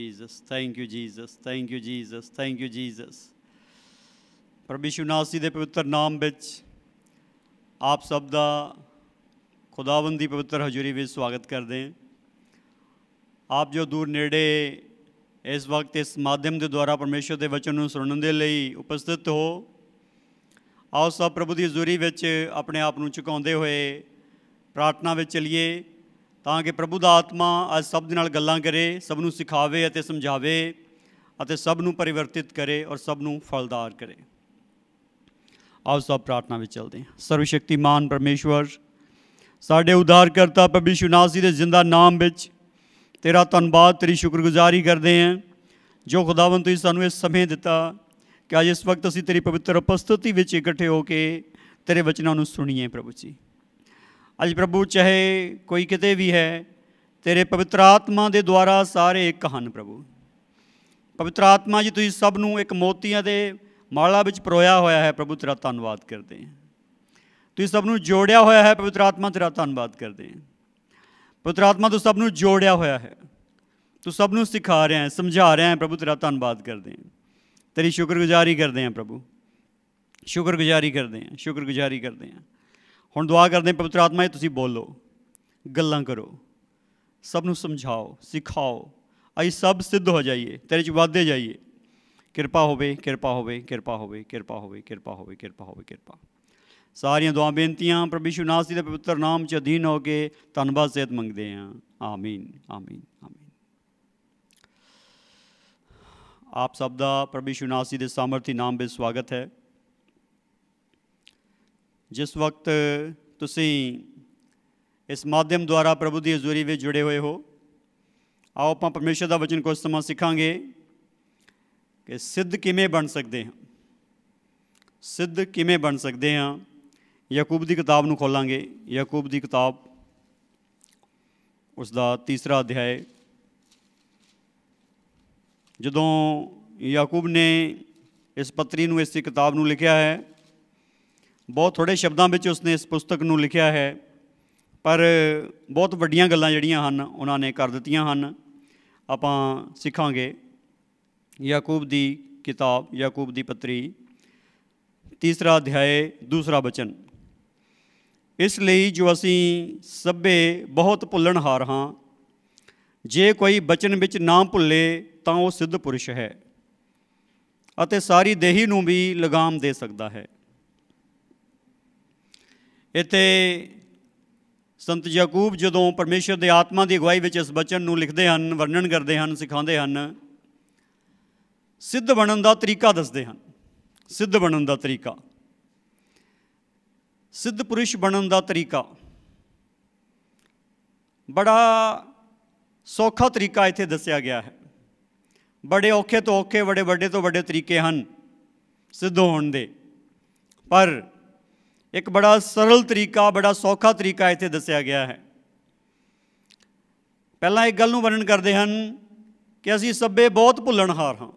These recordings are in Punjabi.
Jesus, thank you Jesus, thank you Jesus, thank you Jesus। ਪ੍ਰਭੂ ਯਿਸੂ ਮਸੀਹ ਦੇ ਪਵਿੱਤਰ ਨਾਮ ਵਿੱਚ ਆਪ ਸਭ ਦਾ ਖੁਦਾਵੰਦ ਦੀ ਪਵਿੱਤਰ ਹਜ਼ੂਰੀ ਵਿੱਚ ਸਵਾਗਤ ਕਰਦੇ ਹਾਂ। ਆਪ ਜੋ ਦੂਰ ਨੇੜੇ ਇਸ ਵਕਤ ਇਸ ਮਾਧਿਅਮ ਦੇ ਦੁਆਰਾ ਪਰਮੇਸ਼ਰ ਦੇ ਵਚਨ ਨੂੰ ਸੁਣਨ ਦੇ ਲਈ ਉਪਸਥਿਤ ਹੋ, ਆਓ ਸਭ ਪ੍ਰਭੂ ਦੀ ਹਜ਼ੂਰੀ ਵਿੱਚ ਆਪਣੇ ਆਪ ਨੂੰ ਝੁਕਾਉਂਦੇ ਹੋਏ ਪ੍ਰਾਰਥਨਾ ਵਿੱਚ ਚਲੀਏ, ਤਾਂ ਕਿ ਪ੍ਰਭੂ ਦਾ ਆਤਮਾ ਅੱਜ ਸਭ ਦੇ ਨਾਲ ਗੱਲਾਂ ਕਰੇ, ਸਭ ਨੂੰ ਸਿਖਾਵੇ ਅਤੇ ਸਮਝਾਵੇ ਅਤੇ ਸਭ ਨੂੰ ਪਰਿਵਰਤਿਤ ਕਰੇ ਔਰ ਸਭ ਨੂੰ ਫਲਦਾਰ ਕਰੇ। ਆਓ ਸਭ ਪ੍ਰਾਰਥਨਾ ਵਿੱਚ ਚੱਲਦੇ ਹਾਂ। ਸਰਵਸ਼ਕਤੀਮਾਨ ਪਰਮੇਸ਼ਵਰ, ਸਾਡੇ ਉਧਾਰਕਰਤਾ ਪ੍ਰਭੂ ਯਿਸੂ ਮਸੀਹ ਦੇ ਜ਼ਿੰਦਾ ਨਾਮ ਵਿੱਚ ਤੇਰਾ ਧੰਨਵਾਦ, ਤੇਰੀ ਸ਼ੁਕਰਗੁਜ਼ਾਰੀ ਕਰਦੇ ਹਾਂ ਜੋ ਖੁਦਾਵੰਦ ਤੁਸੀਂ ਸਾਨੂੰ ਇਸ ਸਮੇਂ ਦਿੱਤਾ ਕਿ ਅੱਜ ਇਸ ਵਕਤ ਅਸੀਂ ਤੇਰੀ ਪਵਿੱਤਰ ਉਪਸਥਿਤੀ ਵਿੱਚ ਇਕੱਠੇ ਹੋ ਕੇ ਤੇਰੇ ਵਚਨਾਂ ਨੂੰ ਸੁਣੀਏ। ਪ੍ਰਭੂ ਜੀ, ਅੱਜ ਪ੍ਰਭੂ ਚਾਹੇ ਕੋਈ ਕਿਤੇ ਵੀ ਹੈ, ਤੇਰੇ ਪਵਿੱਤਰ ਆਤਮਾ ਦੇ ਦੁਆਰਾ ਸਾਰੇ ਇੱਕ ਹਨ। ਪ੍ਰਭੂ ਪਵਿੱਤਰ ਆਤਮਾ ਜੀ, ਤੁਸੀਂ ਸਭ ਨੂੰ ਇੱਕ ਮੋਤੀਆਂ ਦੇ ਮਾਲਾ ਵਿੱਚ ਪਰੋਇਆ ਹੋਇਆ ਹੈ। ਪ੍ਰਭੂ ਤੇਰਾ ਧੰਨਵਾਦ ਕਰਦੇ ਹਾਂ। ਤੁਸੀਂ ਸਭ ਨੂੰ ਜੋੜਿਆ ਹੋਇਆ ਹੈ। ਪਵਿੱਤਰ ਆਤਮਾ ਤੇਰਾ ਧੰਨਵਾਦ ਕਰਦੇ ਹਾਂ। ਪਵਿੱਤਰ ਆਤਮਾ ਤੂੰ ਸਭ ਨੂੰ ਜੋੜਿਆ ਹੋਇਆ ਹੈ, ਤੂੰ ਸਭ ਨੂੰ ਸਿਖਾ ਰਿਹਾ ਹੈ, ਸਮਝਾ ਰਿਹਾ ਹੈ। ਪ੍ਰਭੂ ਤੇਰਾ ਧੰਨਵਾਦ ਕਰਦੇ ਹਾਂ, ਤੇਰੀ ਸ਼ੁਕਰਗੁਜ਼ਾਰੀ ਕਰਦੇ ਹਾਂ। ਪ੍ਰਭੂ ਸ਼ੁਕਰਗੁਜ਼ਾਰੀ ਕਰਦੇ ਹਾਂ, ਸ਼ੁਕਰਗੁਜ਼ਾਰੀ ਕਰਦੇ ਹਾਂ। ਹੁਣ ਦੁਆ ਕਰਦੇ ਹਾਂ, ਪਵਿੱਤਰ ਆਤਮਾ ਜੀ ਤੁਸੀਂ ਬੋਲੋ, ਗੱਲਾਂ ਕਰੋ, ਸਭ ਨੂੰ ਸਮਝਾਓ, ਸਿਖਾਓ, ਅਸੀਂ ਸਭ ਸਿੱਧ ਹੋ ਜਾਈਏ, ਤੇਰੇ 'ਚ ਵੱਧਦੇ ਜਾਈਏ। ਕਿਰਪਾ ਹੋਵੇ, ਕਿਰਪਾ ਹੋਵੇ, ਕਿਰਪਾ ਹੋਵੇ, ਕਿਰਪਾ ਹੋਵੇ, ਕਿਰਪਾ ਹੋਵੇ, ਕਿਰਪਾ ਹੋਵੇ, ਕਿਰਪਾ। ਸਾਰੀਆਂ ਦੁਆ ਬੇਨਤੀਆਂ ਪ੍ਰਭੂ ਯਿਸੂ ਮਸੀਹ ਦੇ ਪਵਿੱਤਰ ਨਾਮ 'ਚ ਅਧੀਨ ਹੋ ਕੇ ਧੰਨਵਾਦ ਸਹਿਤ ਮੰਗਦੇ ਹਾਂ। ਆਮੀਨ, ਆਮੀਨ, ਆਮੀਨ। ਆਪ ਸਭ ਦਾ ਪ੍ਰਭੂ ਯਿਸੂ ਮਸੀਹ ਦੇ ਸਾਮਰਥੀ ਨਾਮ ਵਿੱਚ ਸਵਾਗਤ ਹੈ। ਜਿਸ ਵਕਤ ਤੁਸੀਂ ਇਸ ਮਾਧਿਅਮ ਦੁਆਰਾ ਪ੍ਰਭੂ ਦੀ ਹਜ਼ੂਰੀ ਵਿੱਚ ਜੁੜੇ ਹੋਏ ਹੋ, ਆਓ ਆਪਾਂ ਪਰਮੇਸ਼ਰ ਦਾ ਵਚਨ ਕੁਝ ਸਮਾਂ ਸਿੱਖਾਂਗੇ ਕਿ ਸਿੱਧ ਕਿਵੇਂ ਬਣ ਸਕਦੇ ਹਾਂ, ਸਿੱਧ ਕਿਵੇਂ ਬਣ ਸਕਦੇ ਹਾਂ। ਯਾਕੂਬ ਦੀ ਕਿਤਾਬ ਨੂੰ ਖੋਲਾਂਗੇ। ਯਾਕੂਬ ਦੀ ਕਿਤਾਬ, ਉਸ ਦਾ 3 ਅਧਿਆਇ। ਜਦੋਂ ਯਾਕੂਬ ਨੇ ਇਸ ਪੱਤਰੀ ਨੂੰ, ਇਸ ਕਿਤਾਬ ਨੂੰ ਲਿਖਿਆ ਹੈ, ਬਹੁਤ ਥੋੜ੍ਹੇ ਸ਼ਬਦਾਂ ਵਿੱਚ ਉਸਨੇ ਇਸ ਪੁਸਤਕ ਨੂੰ ਲਿਖਿਆ ਹੈ, ਪਰ ਬਹੁਤ ਵੱਡੀਆਂ ਗੱਲਾਂ ਜਿਹੜੀਆਂ ਹਨ ਉਹਨਾਂ ਨੇ ਕਰ ਦਿੱਤੀਆਂ ਹਨ। ਆਪਾਂ ਸਿੱਖਾਂਗੇ ਯਾਕੂਬ ਦੀ ਕਿਤਾਬ, ਯਾਕੂਬ ਦੀ ਪੱਤਰੀ, 3 ਅਧਿਆਇ 2 ਵਚਨ। ਇਸ ਲਈ ਜੋ ਅਸੀਂ ਸਭੇ ਬਹੁਤ ਭੁੱਲਣਹਾਰ ਹਾਂ, ਜੇ ਕੋਈ ਬਚਨ ਵਿੱਚ ਨਾ ਭੁੱਲੇ ਤਾਂ ਉਹ ਸਿੱਧ ਪੁਰਸ਼ ਹੈ ਅਤੇ ਸਾਰੀ ਦੇਹੀ ਨੂੰ ਵੀ ਲਗਾਮ ਦੇ ਸਕਦਾ ਹੈ। ਇੱਥੇ ਸੰਤ ਯਾਕੂਬ ਜਦੋਂ ਪਰਮੇਸ਼ਰ ਦੇ ਆਤਮਾ ਦੀ ਅਗਵਾਈ ਵਿੱਚ ਇਸ ਬਚਨ ਨੂੰ ਲਿਖਦੇ ਹਨ, ਵਰਣਨ ਕਰਦੇ ਹਨ, ਸਿਖਾਉਂਦੇ ਹਨ, ਸਿੱਧ ਬਣਨ ਦਾ ਤਰੀਕਾ ਦੱਸਦੇ ਹਨ। ਸਿੱਧ ਬਣਨ ਦਾ ਤਰੀਕਾ, ਸਿੱਧ ਪੁਰਸ਼ ਬਣਨ ਦਾ ਤਰੀਕਾ, ਬੜਾ ਸੌਖਾ ਤਰੀਕਾ ਇੱਥੇ ਦੱਸਿਆ ਗਿਆ ਹੈ। ਬੜੇ ਔਖੇ ਤੋਂ ਔਖੇ, ਬੜੇ ਵੱਡੇ ਤੋਂ ਵੱਡੇ ਤਰੀਕੇ ਹਨ ਸਿੱਧ ਹੋਣ ਦੇ, ਪਰ ਇੱਕ ਬੜਾ ਸਰਲ ਤਰੀਕਾ, ਬੜਾ ਸੌਖਾ ਤਰੀਕਾ ਇੱਥੇ ਦੱਸਿਆ ਗਿਆ ਹੈ। ਪਹਿਲਾਂ ਇੱਕ ਗੱਲ ਨੂੰ ਵਰਣਨ ਕਰਦੇ ਹਨ ਕਿ ਅਸੀਂ ਸਭੇ ਬਹੁਤ ਭੁੱਲਣਹਾਰ ਹਾਂ।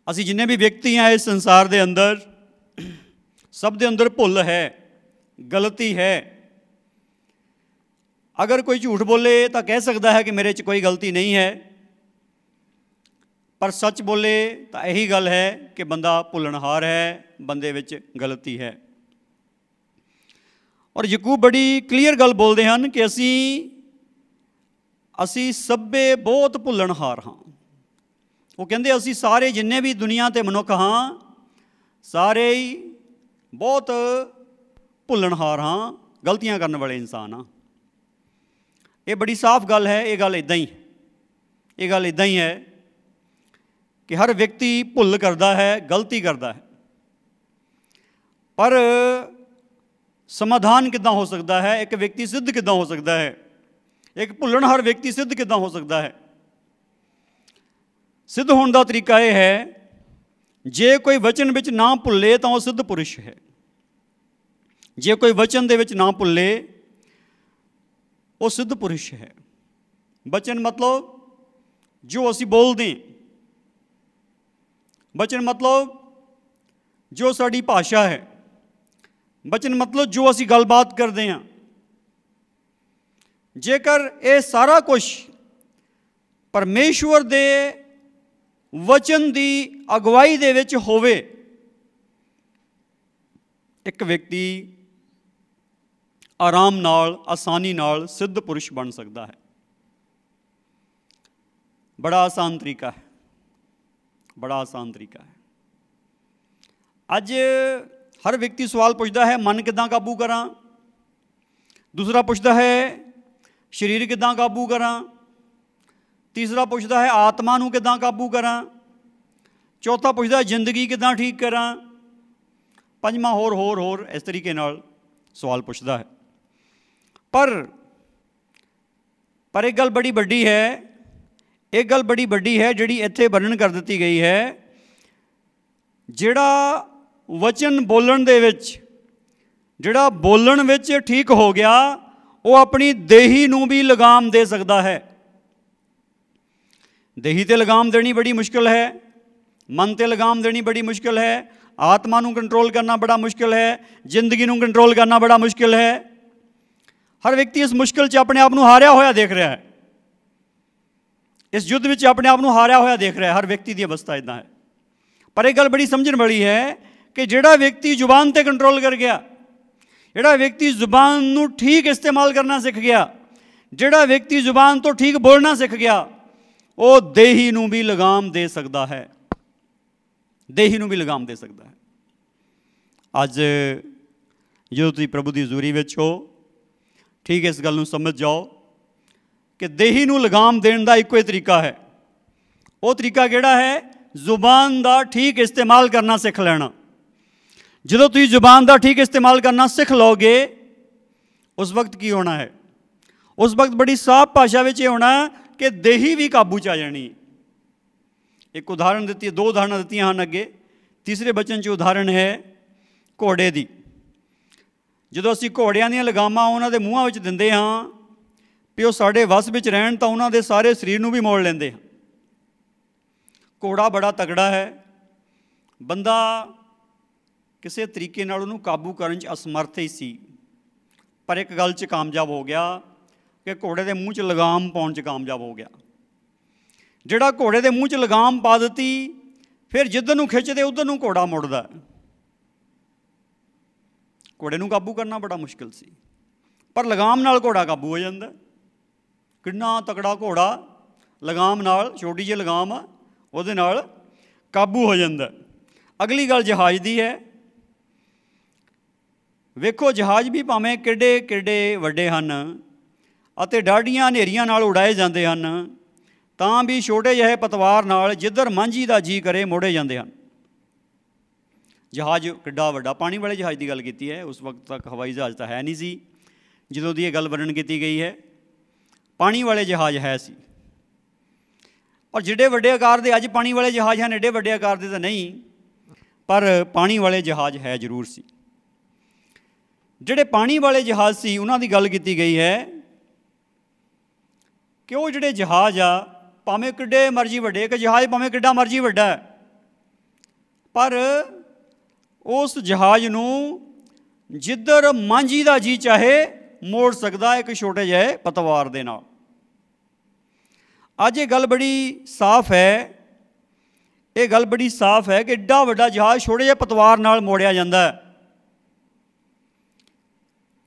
ਅਸੀਂ ਜਿੰਨੇ ਵੀ ਵਿਅਕਤੀ ਹਾਂ ਇਸ ਸੰਸਾਰ ਦੇ ਅੰਦਰ, ਸਭ ਦੇ ਅੰਦਰ ਭੁੱਲ ਹੈ, ਗਲਤੀ ਹੈ। ਅਗਰ ਕੋਈ ਝੂਠ ਬੋਲੇ ਤਾਂ ਕਹਿ ਸਕਦਾ ਹੈ ਕਿ ਮੇਰੇ 'ਚ ਕੋਈ ਗਲਤੀ ਨਹੀਂ ਹੈ, ਪਰ ਸੱਚ ਬੋਲੇ ਤਾਂ ਇਹੀ ਗੱਲ ਹੈ ਕਿ ਬੰਦਾ ਭੁੱਲਣਹਾਰ ਹੈ, ਬੰਦੇ ਵਿੱਚ ਗਲਤੀ ਹੈ। ਔਰ ਯਾਕੂਬ ਬੜੀ ਕਲੀਅਰ ਗੱਲ ਬੋਲਦੇ ਹਨ ਕਿ ਅਸੀਂ ਸਭੇ ਬਹੁਤ ਭੁੱਲਣਹਾਰ ਹਾਂ। ਉਹ ਕਹਿੰਦੇ ਅਸੀਂ ਸਾਰੇ ਜਿੰਨੇ ਵੀ ਦੁਨੀਆ 'ਤੇ ਮਨੁੱਖ ਹਾਂ, ਸਾਰੇ ਹੀ ਬਹੁਤ ਭੁੱਲਣਹਾਰ ਹਾਂ, ਗਲਤੀਆਂ ਕਰਨ ਵਾਲੇ ਇਨਸਾਨ ਹਾਂ। ਇਹ ਬੜੀ ਸਾਫ਼ ਗੱਲ ਹੈ। ਇਹ ਗੱਲ ਇੱਦਾਂ ਹੀ ਹੈ ਕਿ ਹਰ ਵਿਅਕਤੀ ਭੁੱਲ ਕਰਦਾ ਹੈ, ਗਲਤੀ ਕਰਦਾ ਹੈ। ਪਰ ਸਮਾਧਾਨ ਕਿੱਦਾਂ ਹੋ ਸਕਦਾ ਹੈ? ਇੱਕ ਵਿਅਕਤੀ ਸਿੱਧ ਕਿੱਦਾਂ ਹੋ ਸਕਦਾ ਹੈ? ਇੱਕ ਭੁੱਲਣਹਾਰ ਵਿਅਕਤੀ ਸਿੱਧ ਕਿੱਦਾਂ ਹੋ ਸਕਦਾ ਹੈ? ਸਿੱਧ ਹੋਣ ਦਾ ਤਰੀਕਾ ਇਹ ਹੈ, ਜੇ ਕੋਈ ਵਚਨ ਵਿੱਚ ਨਾ ਭੁੱਲੇ ਤਾਂ ਉਹ ਸਿੱਧ ਪੁਰਸ਼ ਹੈ। ਜੇ ਕੋਈ ਵਚਨ ਦੇ ਵਿੱਚ ਨਾ ਭੁੱਲੇ, ਉਹ ਸਿੱਧ ਪੁਰਸ਼ ਹੈ। ਵਚਨ ਮਤਲਬ ਜੋ ਅਸੀਂ ਬੋਲਦੇ, ਵਚਨ ਮਤਲਬ ਜੋ ਸਾਡੀ ਭਾਸ਼ਾ ਹੈ, ਵਚਨ ਮਤਲਬ ਜੋ ਅਸੀਂ ਗੱਲਬਾਤ ਕਰਦੇ ਹਾਂ। ਜੇਕਰ ਇਹ ਸਾਰਾ ਕੁਛ परमेश्वर दे वचन की अगवाई दे विच होवे, एक व्यक्ति आराम नाल आसानी नाल सिद्ध पुरुष बन सकता है। बड़ा आसान तरीका है, बड़ा आसान तरीका है। अज हर व्यक्ति सवाल पूछता है मन किदां काबू करा, दूसरा पूछता है शरीर किदां काबू करा, तीसरा पूछता है आत्मा नूं किदां काबू करा, चौथा पूछता है जिंदगी किदां ठीक करा, पंजवां होर इस तरीके नाल सवाल पूछता है। पर एक गल बड़ी वड्डी है, एक गल बड़ी वड्डी है जिहड़ी इत्थे वर्णन कर दी गई है। जिहड़ा वचन बोलण दे विच, जिहड़ा बोलण विच ठीक हो गया, वो अपनी देही नूं भी लगाम दे सकता है। देही ते लगाम देनी बड़ी मुश्किल है, मन ते लगाम देनी बड़ी मुश्किल है, आत्मा नूं कंट्रोल करना बड़ा मुश्किल है, जिंदगी नूं कंट्रोल करना बड़ा मुश्किल है। हर व्यक्ति इस मुश्किल च अपने आप नूं हारिया होया देख रहा है, इस युद्ध विच अपने आप नूं हारिया होया देख रहा है। हर व्यक्ति की अवस्था इदां है। पर एक गल बड़ी समझण वाली है कि जिहड़ा व्यक्ति जुबान ते कंट्रोल कर गया, जिहड़ा व्यक्ति जुबान नूं ठीक इस्तेमाल करना सीख गया, जिहड़ा व्यक्ति जुबान तो ठीक बोलना सीख गया, वो देही नूं भी लगाम दे सकता है, देही नूं भी लगाम दे सकता है। अज जो तुसीं प्रभु की हज़ूरी विच हो, ठीक इस गल नूं समझ जाओ कि देही नूं लगाम देण दा इक्को ही तरीका है। वो तरीका किहड़ा है? जुबान का ठीक इस्तेमाल करना सीख लेना। जो तुसीं जुबान का ठीक इस्तेमाल करना सीख लोगे, उस वक्त की होना है? उस वक्त बड़ी साफ भाषा में ये होना कि देही भी काबू च आ जानी। एक उदाहरण दी, दो उदाहरण दी हैं अगे। तीसरे बचन च उदाहरण है घोड़े की। जो असी घोड़ियां दी लगामां उन्हां दे मूहां विच दिंदे हाँ भी वो साडे वस विच रहण, तां उन्हां दे सारे शरीर नूं भी मोड़ लैंदे हैं। घोड़ा बड़ा तगड़ा है, बंदा किसी तरीके नाल उहनूं काबू करन च असमर्थ ही सी, पर एक गल च कामयाब हो गया कि घोड़े के मूँह च लगाम पाउण च कामयाब हो गया। जिहड़ा घोड़े के मूँह च लगाम पा दी, फिर जिधर नूं खिंचदे उधर नूं घोड़ा मुड़दा। घोड़े नूं काबू करना बड़ा मुश्किल सी, पर लगाम नाल घोड़ा काबू हो जांदा। कितना तगड़ा घोड़ा, लगाम नाल, छोटी जी लगाम आ, उहदे नाल काबू हो जांदा। अगली गल जहाज़ दी है। वेखो जहाज़ भी भावें किड्डे किड्डे वड्डे हन अते डाढियां हनेरियां नाल उड़ाए जांदे हन, तां भी छोटे जिहे पतवार नाल जिधर मांझी दा जी करे मोड़े जांदे हन। जहाज़ किड्डा वड्डा, पानी वाले जहाज़ की गल की है। उस वक्त तक हवाई जहाज़ तो है नहीं सी जदों दी गल वर्णन की गई है। पानी वाले जहाज़ है सी, और जिड्डे वड्डे आकार दे अज पानी वाले जहाज़ हैं, एडे वड्डे आकार दे तो नहीं, पर पानी वाले जहाज़ है जरूर सी। जिहड़े पानी वाले जहाज़ सी उन्हां दी गल की गई है कि वो जिहड़े जहाज़ आ, भावें किड्डे मर्जी वड्डे, एक जहाज़ भावें किड्डा मर्जी वड्डा है, पर उस जहाज़ नूं जिधर मांझी दा जी चाहे मोड़ सकदा एक छोटे जिहे पतवार दे नाल। अज ये गल बड़ी साफ है, ये गल बड़ी साफ है कि एड्डा वड्डा जहाज़ छोटे जिहे पतवार नाल मोड़िया जांदा है।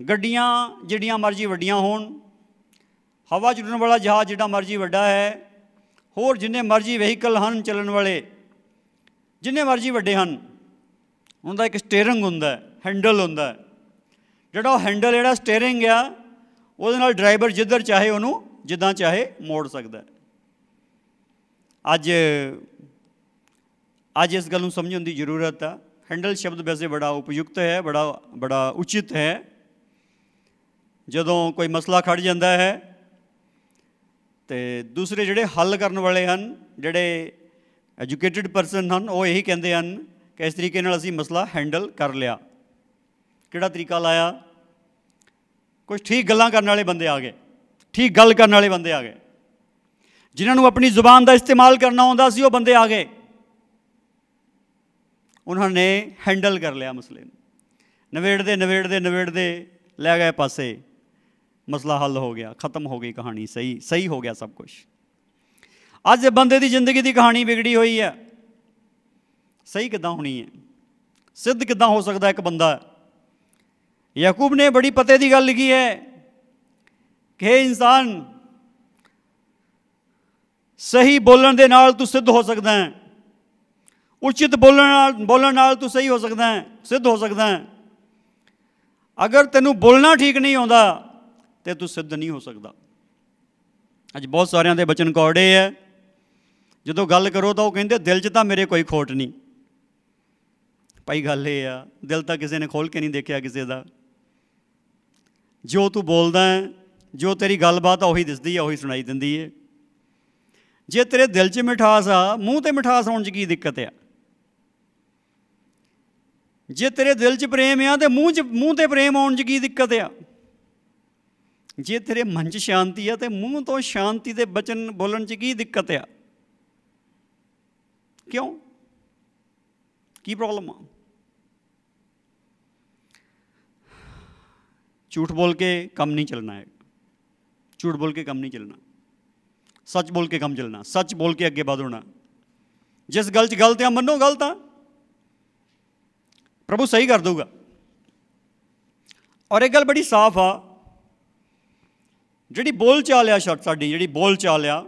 गड्डियां जिहड़ियां मर्जी वड्डियां होण, हवा च उड़न वाला जहाज़ जिहड़ा मर्जी वड्डा है, होर जिन्ने मर्जी वहीकल हैं चलन वाले जिन्ने मर्जी वड्डे हैं, उनका एक स्टेयरिंग हुंदा है, हैंडल हुंदा है। जिहड़ा हैंडल जिहड़ा स्टेयरिंग आ, उहदे नाल ड्राइवर जिधर चाहे उहनूं जिद्दां चाहे मोड़ सकदा है। अज इस गल नूं समझण की जरूरत है। हैंडल शब्द वैसे बड़ा उपयुक्त है, बड़ा उचित है। जदों कोई मसला खड़ जाता है तो दूसरे जिहड़े हल करने वाले हैं, जिहड़े एजुकेटेड परसन हैं, वो यही कहते हैं कि इस तरीके नाल असीं मसला हैंडल कर लिया। किहड़ा तरीका लाया? कुछ ठीक गल्लां करने वाले बंदे आ गए, ठीक गल करने वाले बंदे आ गए, जिन्होंने अपनी जुबान का इस्तेमाल करना आउंदा सी, वो बंदे आ गए, उन्होंने हैंडल कर लिया मसले नूं। नवेड़दे नवेड़दे नवेड़दे लै गए पासे, मसला हल हो गया, ख़त्म हो गई कहानी, सही हो गया सब कुछ। ਅੱਜ ਦੇ ਬੰਦੇ ਦੀ ਜ਼ਿੰਦਗੀ ਦੀ ਕਹਾਣੀ ਵਿਗੜੀ ਹੋਈ ਹੈ। ਸਹੀ ਕਿੱਦਾਂ ਹੋਣੀ ਹੈ? ਸਿੱਧ ਕਿੱਦਾਂ ਹੋ ਸਕਦਾ ਇੱਕ ਬੰਦਾ? ਯਾਕੂਬ ਨੇ ਬੜੀ ਪਤੇ ਦੀ ਗੱਲ ਲਿਖੀ ਹੈ ਕਿ ਇਹ ਇਨਸਾਨ, ਸਹੀ ਬੋਲਣ ਦੇ ਨਾਲ ਤੂੰ ਸਿੱਧ ਹੋ ਸਕਦਾ ਹੈ। ਉਚਿਤ ਬੋਲਣ ਨਾਲ ਤੂੰ ਸਹੀ ਹੋ ਸਕਦਾ ਹੈ, ਸਿੱਧ ਹੋ ਸਕਦਾ ਹੈ। ਅਗਰ ਤੈਨੂੰ ਬੋਲਣਾ ਠੀਕ ਨਹੀਂ ਆਉਂਦਾ ਤੇ ਤੂੰ ਸਿੱਧ ਨਹੀਂ ਹੋ ਸਕਦਾ। ਅੱਜ ਬਹੁਤ ਸਾਰਿਆਂ ਦੇ ਬਚਨ ਕੌੜੇ ਹੈ, ਜਦੋਂ ਗੱਲ ਕਰੋ ਤਾਂ ਉਹ ਕਹਿੰਦੇ ਦਿਲ 'ਚ ਤਾਂ ਮੇਰੇ ਕੋਈ ਖੋਟ ਨਹੀਂ। ਭਾਈ ਗੱਲ ਇਹ ਆ, ਦਿਲ ਤਾਂ ਕਿਸੇ ਨੇ ਖੋਲ੍ਹ ਕੇ ਨਹੀਂ ਦੇਖਿਆ ਕਿਸੇ ਦਾ। ਜੋ ਤੂੰ ਬੋਲਦਾ ਹੈ, ਜੋ ਤੇਰੀ ਗੱਲਬਾਤ ਆ, ਉਹੀ ਦਿਸਦੀ ਆ, ਉਹੀ ਸੁਣਾਈ ਦਿੰਦੀ ਹੈ। ਜੇ ਤੇਰੇ ਦਿਲ 'ਚ ਮਿਠਾਸ ਆ, ਮੂੰਹ 'ਤੇ ਮਿਠਾਸ ਆਉਣ 'ਚ ਕੀ ਦਿੱਕਤ ਆ? ਜੇ ਤੇਰੇ ਦਿਲ 'ਚ ਪ੍ਰੇਮ ਆ ਤੇ ਮੂੰਹ 'ਤੇ ਪ੍ਰੇਮ ਆਉਣ 'ਚ ਕੀ ਦਿੱਕਤ ਆ? ਜੇ ਤੇਰੇ ਮਨ 'ਚ ਸ਼ਾਂਤੀ ਆ ਤੇ ਮੂੰਹ ਤੋਂ ਸ਼ਾਂਤੀ ਦੇ ਬਚਨ ਬੋਲਣ 'ਚ ਕੀ ਦਿੱਕਤ ਆ? ਕਿਉਂ? ਕੀ ਪ੍ਰੋਬਲਮ ਆ? ਝੂਠ ਬੋਲ ਕੇ ਕੰਮ ਨਹੀਂ ਚੱਲਣਾ ਹੈ। ਝੂਠ ਬੋਲ ਕੇ ਕੰਮ ਨਹੀਂ ਚੱਲਣਾ। ਸੱਚ ਬੋਲ ਕੇ ਕੰਮ ਚੱਲਣਾ। ਸੱਚ ਬੋਲ ਕੇ ਅੱਗੇ ਵਧਣਾ। ਜਿਸ ਗੱਲ 'ਚ ਗਲਤ ਆ, ਮੰਨੋ ਗਲਤ ਆ, ਪ੍ਰਭੂ ਸਹੀ ਕਰ ਦਊਗਾ। ਔਰ ਇਹ ਗੱਲ ਬੜੀ ਸਾਫ਼ ਆ, ਜਿਹੜੀ ਬੋਲ ਚਾਲ ਆ, ਸਾਡੀ ਜਿਹੜੀ ਬੋਲ ਚਾਲ ਆ,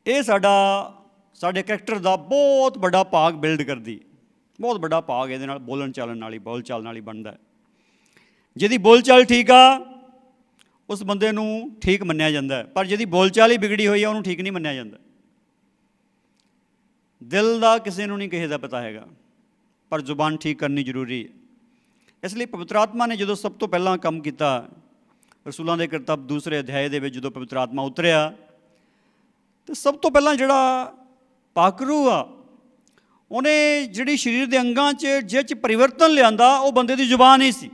ਇਹ ਸਾਡੇ ਕਰੈਕਟਰ ਦਾ ਬਹੁਤ ਵੱਡਾ ਭਾਗ ਬਿਲਡ ਕਰਦੀ। ਬਹੁਤ ਵੱਡਾ ਭਾਗ ਇਹਦੇ ਨਾਲ, ਬੋਲਣ ਚਾਲਣ ਨਾਲ ਹੀ, ਬੋਲ ਚਾਲ ਨਾਲ ਹੀ ਬਣਦਾ। ਜਿਹਦੀ ਬੋਲ ਚਾਲ ਠੀਕ ਆ, ਉਸ ਬੰਦੇ ਨੂੰ ਠੀਕ ਮੰਨਿਆ ਜਾਂਦਾ। ਪਰ ਜਿਹਦੀ ਬੋਲ ਚਾਲ ਹੀ ਵਿਗੜੀ ਹੋਈ ਆ, ਉਹਨੂੰ ਠੀਕ ਨਹੀਂ ਮੰਨਿਆ ਜਾਂਦਾ। ਦਿਲ ਦਾ ਕਿਸੇ ਨੂੰ ਨਹੀਂ ਕਿਸੇ ਦਾ ਪਤਾ ਹੈਗਾ, ਪਰ ਜ਼ੁਬਾਨ ਠੀਕ ਕਰਨੀ ਜ਼ਰੂਰੀ ਹੈ। ਇਸ ਲਈ ਪਵਿੱਤਰ ਆਤਮਾ ਨੇ ਜਦੋਂ ਸਭ ਤੋਂ ਪਹਿਲਾਂ ਕੰਮ ਕੀਤਾ, ਰਸੂਲਾਂ ਦੇ ਕਰਤੱਵ 2 ਅਧਿਆਏ ਦੇ ਵਿੱਚ ਜਦੋਂ ਪਵਿੱਤਰ ਆਤਮਾ ਉਤਰਿਆ, ਤਾਂ ਸਭ ਤੋਂ ਪਹਿਲਾਂ ਜਿਹੜਾ ਪਾਕਰੂ ਆ, ਉਹਨੇ ਜਿਹੜੀ ਸਰੀਰ ਦੇ ਅੰਗਾਂ 'ਚ ਜਿਹ 'ਚ ਪਰਿਵਰਤਨ ਲਿਆਂਦਾ, ਉਹ ਬੰਦੇ ਦੀ ਜ਼ੁਬਾਨ ਹੀ ਸੀ।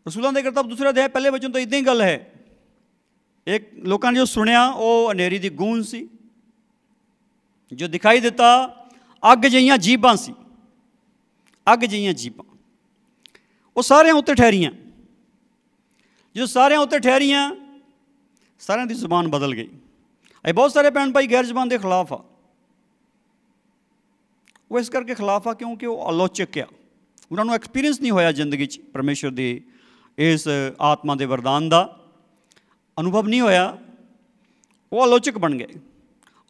ਰਸੂਲਾਂ ਦੇ ਕਰਤੱਵ 2 ਅਧਿਆਏ ਪਹਿਲੇ ਵਚਨ ਤੋਂ ਇੱਦਾਂ ਹੀ ਗੱਲ ਹੈ। ਇੱਕ ਲੋਕਾਂ ਨੇ ਜੋ ਸੁਣਿਆ, ਉਹ ਹਨੇਰੀ ਦੀ ਗੂੰਜ ਸੀ। ਜੋ ਦਿਖਾਈ ਦਿੱਤਾ, ਅੱਗ ਜਿਹੀਆਂ ਜੀਭਾਂ ਸੀ। ਅੱਗ ਜਿਹੀਆਂ ਜੀਭਾਂ, ਉਹ ਸਾਰਿਆਂ ਉੱਤੇ ਠਹਿਰੀਆਂ। ਜਦੋਂ ਸਾਰਿਆਂ ਉੱਤੇ ਠਹਿਰੀਆਂ, ਸਾਰਿਆਂ ਦੀ ਜ਼ੁਬਾਨ ਬਦਲ ਗਈ। ਇਹ ਬਹੁਤ ਸਾਰੇ ਭੈਣ ਭਾਈ ਗੈਰ ਜ਼ੁਬਾਨ ਦੇ ਖਿਲਾਫ ਆ। ਉਹ ਇਸ ਕਰਕੇ ਖਿਲਾਫ ਆ ਕਿਉਂਕਿ ਉਹ ਆਲੋਚਕ ਆ। ਉਹਨਾਂ ਨੂੰ ਐਕਸਪੀਰੀਅੰਸ ਨਹੀਂ ਹੋਇਆ ਜ਼ਿੰਦਗੀ 'ਚ ਪਰਮੇਸ਼ਰ ਦੇ ਇਸ ਆਤਮਾ ਦੇ ਵਰਦਾਨ ਦਾ ਅਨੁਭਵ ਨਹੀਂ ਹੋਇਆ। ਉਹ ਆਲੋਚਕ ਬਣ ਗਏ।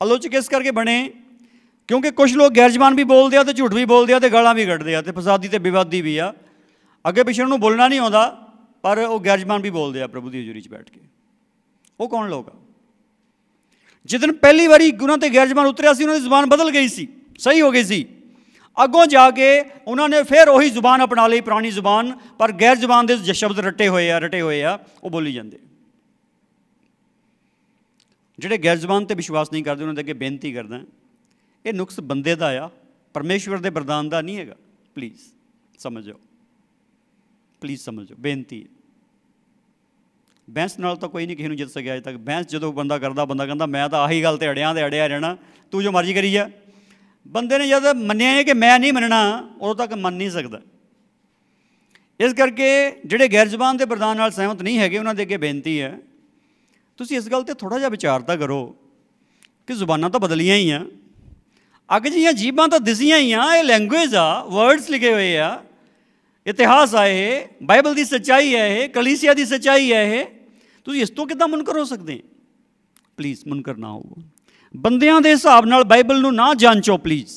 ਆਲੋਚਕ ਇਸ ਕਰਕੇ ਬਣੇ ਕਿਉਂਕਿ ਕੁਛ ਲੋਕ ਗੈਰ ਜ਼ਬਾਨ ਵੀ ਬੋਲਦੇ ਆ, ਅਤੇ ਝੂਠ ਵੀ ਬੋਲਦੇ ਆ, ਅਤੇ ਗਾਲਾਂ ਵੀ ਕੱਢਦੇ ਆ, ਅਤੇ ਫਸਾਦੀ ਅਤੇ ਵਿਵਾਦੀ ਵੀ ਆ। ਅੱਗੇ ਪਿੱਛੇ ਨੂੰ ਬੋਲਣਾ ਨਹੀਂ ਆਉਂਦਾ, ਪਰ ਉਹ ਗੈਰ ਜ਼ਬਾਨ ਵੀ ਬੋਲਦੇ ਆ ਪ੍ਰਭੂ ਦੀ ਹਜ਼ੂਰੀ 'ਚ ਬੈਠ ਕੇ। ਉਹ ਕੌਣ ਲੋਕ ਆ? ਜਿੱਦਣ ਪਹਿਲੀ ਵਾਰੀ ਉਹਨਾਂ 'ਤੇ ਗੈਰ ਜ਼ਬਾਨ ਉਤਰਿਆ ਸੀ, ਉਹਨਾਂ ਦੀ ਜ਼ੁਬਾਨ ਬਦਲ ਗਈ ਸੀ, ਸਹੀ ਹੋ ਗਈ ਸੀ। ਅੱਗੋਂ ਜਾ ਕੇ ਉਹਨਾਂ ਨੇ ਫਿਰ ਉਹੀ ਜ਼ੁਬਾਨ ਅਪਣਾ ਲਈ, ਪੁਰਾਣੀ ਜ਼ੁਬਾਨ, ਪਰ ਗੈਰ ਜ਼ੁਬਾਨ ਦੇ ਸ਼ਬਦ ਰਟੇ ਹੋਏ ਆ, ਉਹ ਬੋਲੀ ਜਾਂਦੇ। ਜਿਹੜੇ ਗੈਰ ਜ਼ੁਬਾਨ 'ਤੇ ਵਿਸ਼ਵਾਸ ਨਹੀਂ ਕਰਦੇ, ਉਹਨਾਂ ਦੇ ਅੱਗੇ ਬੇਨਤੀ ਕਰਦਾ, ਇਹ ਨੁਕਸ ਬੰਦੇ ਦਾ ਆ, ਪਰਮੇਸ਼ਵਰ ਦੇ ਵਰਦਾਨ ਦਾ ਨਹੀਂ ਹੈਗਾ। ਪਲੀਜ਼ ਸਮਝੋ, ਪਲੀਜ਼ ਸਮਝੋ, ਬੇਨਤੀ ਹੈ। ਬਹਿਸ ਨਾਲ ਤਾਂ ਕੋਈ ਨਹੀਂ ਕਿਸੇ ਨੂੰ ਜਿੱਤ ਸਕਿਆ ਅਜੇ ਤੱਕ। ਬਹਿਸ ਜਦੋਂ ਬੰਦਾ ਕਰਦਾ, ਬੰਦਾ ਕਹਿੰਦਾ ਮੈਂ ਤਾਂ ਆਹੀ ਗੱਲ 'ਤੇ ਅੜਿਆ ਰਹਿਣਾ, ਤੂੰ ਜੋ ਮਰਜ਼ੀ ਕਰੀ ਜਾ। ਬੰਦੇ ਨੇ ਜਦ ਮੰਨਿਆ ਹੈ ਕਿ ਮੈਂ ਨਹੀਂ ਮੰਨਣਾ, ਉਦੋਂ ਤੱਕ ਮੰਨ ਨਹੀਂ ਸਕਦਾ। ਇਸ ਕਰਕੇ ਜਿਹੜੇ ਗੈਰ ਜ਼ੁਬਾਨ ਦੇ ਵਰਦਾਨ ਨਾਲ ਸਹਿਮਤ ਨਹੀਂ ਹੈਗੇ, ਉਹਨਾਂ ਦੇ ਅੱਗੇ ਬੇਨਤੀ ਹੈ, ਤੁਸੀਂ ਇਸ ਗੱਲ 'ਤੇ ਥੋੜ੍ਹਾ ਜਿਹਾ ਵਿਚਾਰ ਤਾਂ ਕਰੋ ਕਿ ਜ਼ੁਬਾਨਾਂ ਤਾਂ ਬਦਲੀਆਂ ਹੀ ਆ, ਅੱਗ ਜਿਹੀਆਂ ਜੀਭਾਂ ਤਾਂ ਦਿਸੀਆਂ ਹੀ ਆ। ਇਹ ਲੈਂਗੁਏਜ ਆ, ਵਰਡਸ ਲਿਖੇ ਹੋਏ ਆ, ਇਤਿਹਾਸ ਆ, ਇਹ ਬਾਈਬਲ ਦੀ ਸੱਚਾਈ ਹੈ, ਇਹ ਕਲੀਸਿਆ ਦੀ ਸੱਚਾਈ ਹੈ। ਇਹ ਤੁਸੀਂ ਇਸ ਤੋਂ ਕਿੱਦਾਂ ਮੁਨਕਰ ਹੋ ਸਕਦੇ? ਪਲੀਜ਼ ਮੁਨਕਰ ਨਾ ਹੋਵੋ। ਬੰਦਿਆਂ ਦੇ ਹਿਸਾਬ ਨਾਲ ਬਾਈਬਲ ਨੂੰ ਨਾ ਜਾਂਚੋ। ਪਲੀਜ਼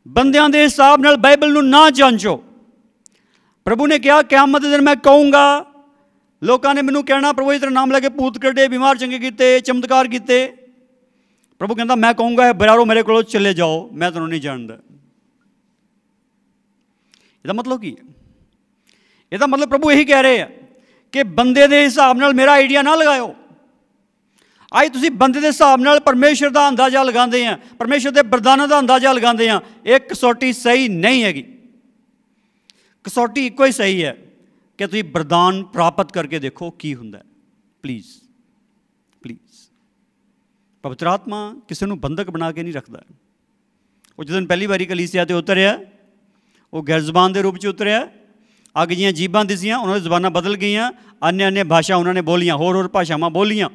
ਬੰਦਿਆਂ ਦੇ ਹਿਸਾਬ ਨਾਲ ਬਾਈਬਲ ਨੂੰ ਨਾ ਜਾਂਚੋ। ਪ੍ਰਭੂ ਨੇ ਕਿਹਾ ਕਿਆਮਤ ਦੇ ਦਿਨ ਮੈਂ ਕਹੂੰਗਾ, ਲੋਕਾਂ ਨੇ ਮੈਨੂੰ ਕਹਿਣਾ ਪ੍ਰਭੂ ਜੀ ਤੇਰਾ ਨਾਮ ਲੈ ਕੇ ਭੂਤ ਕੱਢੇ, ਬਿਮਾਰ ਚੰਗੇ ਕੀਤੇ, ਚਮਤਕਾਰ ਕੀਤੇ। ਪ੍ਰਭੂ ਕਹਿੰਦਾ ਮੈਂ ਕਹੂੰਗਾ ਇਹ ਬਰਾਰੋ ਮੇਰੇ ਕੋਲੋਂ ਚਲੇ ਜਾਓ, ਮੈਂ ਤੁਹਾਨੂੰ ਨਹੀਂ ਜਾਣਦਾ। ਇਹਦਾ ਮਤਲਬ ਕੀ ਹੈ? ਇਹਦਾ ਮਤਲਬ ਪ੍ਰਭੂ ਇਹੀ ਕਹਿ ਰਹੇ ਆ ਕਿ ਬੰਦੇ ਦੇ ਹਿਸਾਬ ਨਾਲ ਮੇਰਾ ਆਈਡੀਆ ਨਾ ਲਗਾਇਓ। ਅੱਜ ਤੁਸੀਂ ਬੰਦੇ ਦੇ ਹਿਸਾਬ ਨਾਲ ਪਰਮੇਸ਼ਰ ਦਾ ਅੰਦਾਜ਼ਾ ਲਗਾਉਂਦੇ ਆ, ਪਰਮੇਸ਼ਰ ਦੇ ਵਰਦਾਨਾਂ ਦਾ ਅੰਦਾਜ਼ਾ ਲਗਾਉਂਦੇ ਆ। ਇਹ ਕਸੌਟੀ ਸਹੀ ਨਹੀਂ ਹੈਗੀ। ਕਸੌਟੀ ਇੱਕੋ ਹੀ ਸਹੀ ਹੈ ਕਿ ਤੁਸੀਂ ਵਰਦਾਨ ਪ੍ਰਾਪਤ ਕਰਕੇ ਦੇਖੋ ਕੀ ਹੁੰਦਾ। ਪਲੀਜ਼ ਪਲੀਜ਼, ਪਵਿੱਤਰ ਆਤਮਾ ਕਿਸੇ ਨੂੰ ਬੰਧਕ ਬਣਾ ਕੇ ਨਹੀਂ ਰੱਖਦਾ। ਉਹ ਜਦੋਂ ਪਹਿਲੀ ਵਾਰੀ ਕਲੀਸਿਆ 'ਤੇ ਉਤਰਿਆ, ਉਹ ਗੈਰ ਜ਼ਬਾਨ ਦੇ ਰੂਪ 'ਚ ਉਤਰਿਆ, ਅੱਗ ਦੀਆਂ ਜੀਭਾਂ ਦਿਸੀਆਂ, ਉਹਨਾਂ ਦੀ ਜ਼ੁਬਾਨਾਂ ਬਦਲ ਗਈਆਂ, अन्य अन्य भाषा उन्होंने बोलियाँ, होर भाषावां बोलियाँ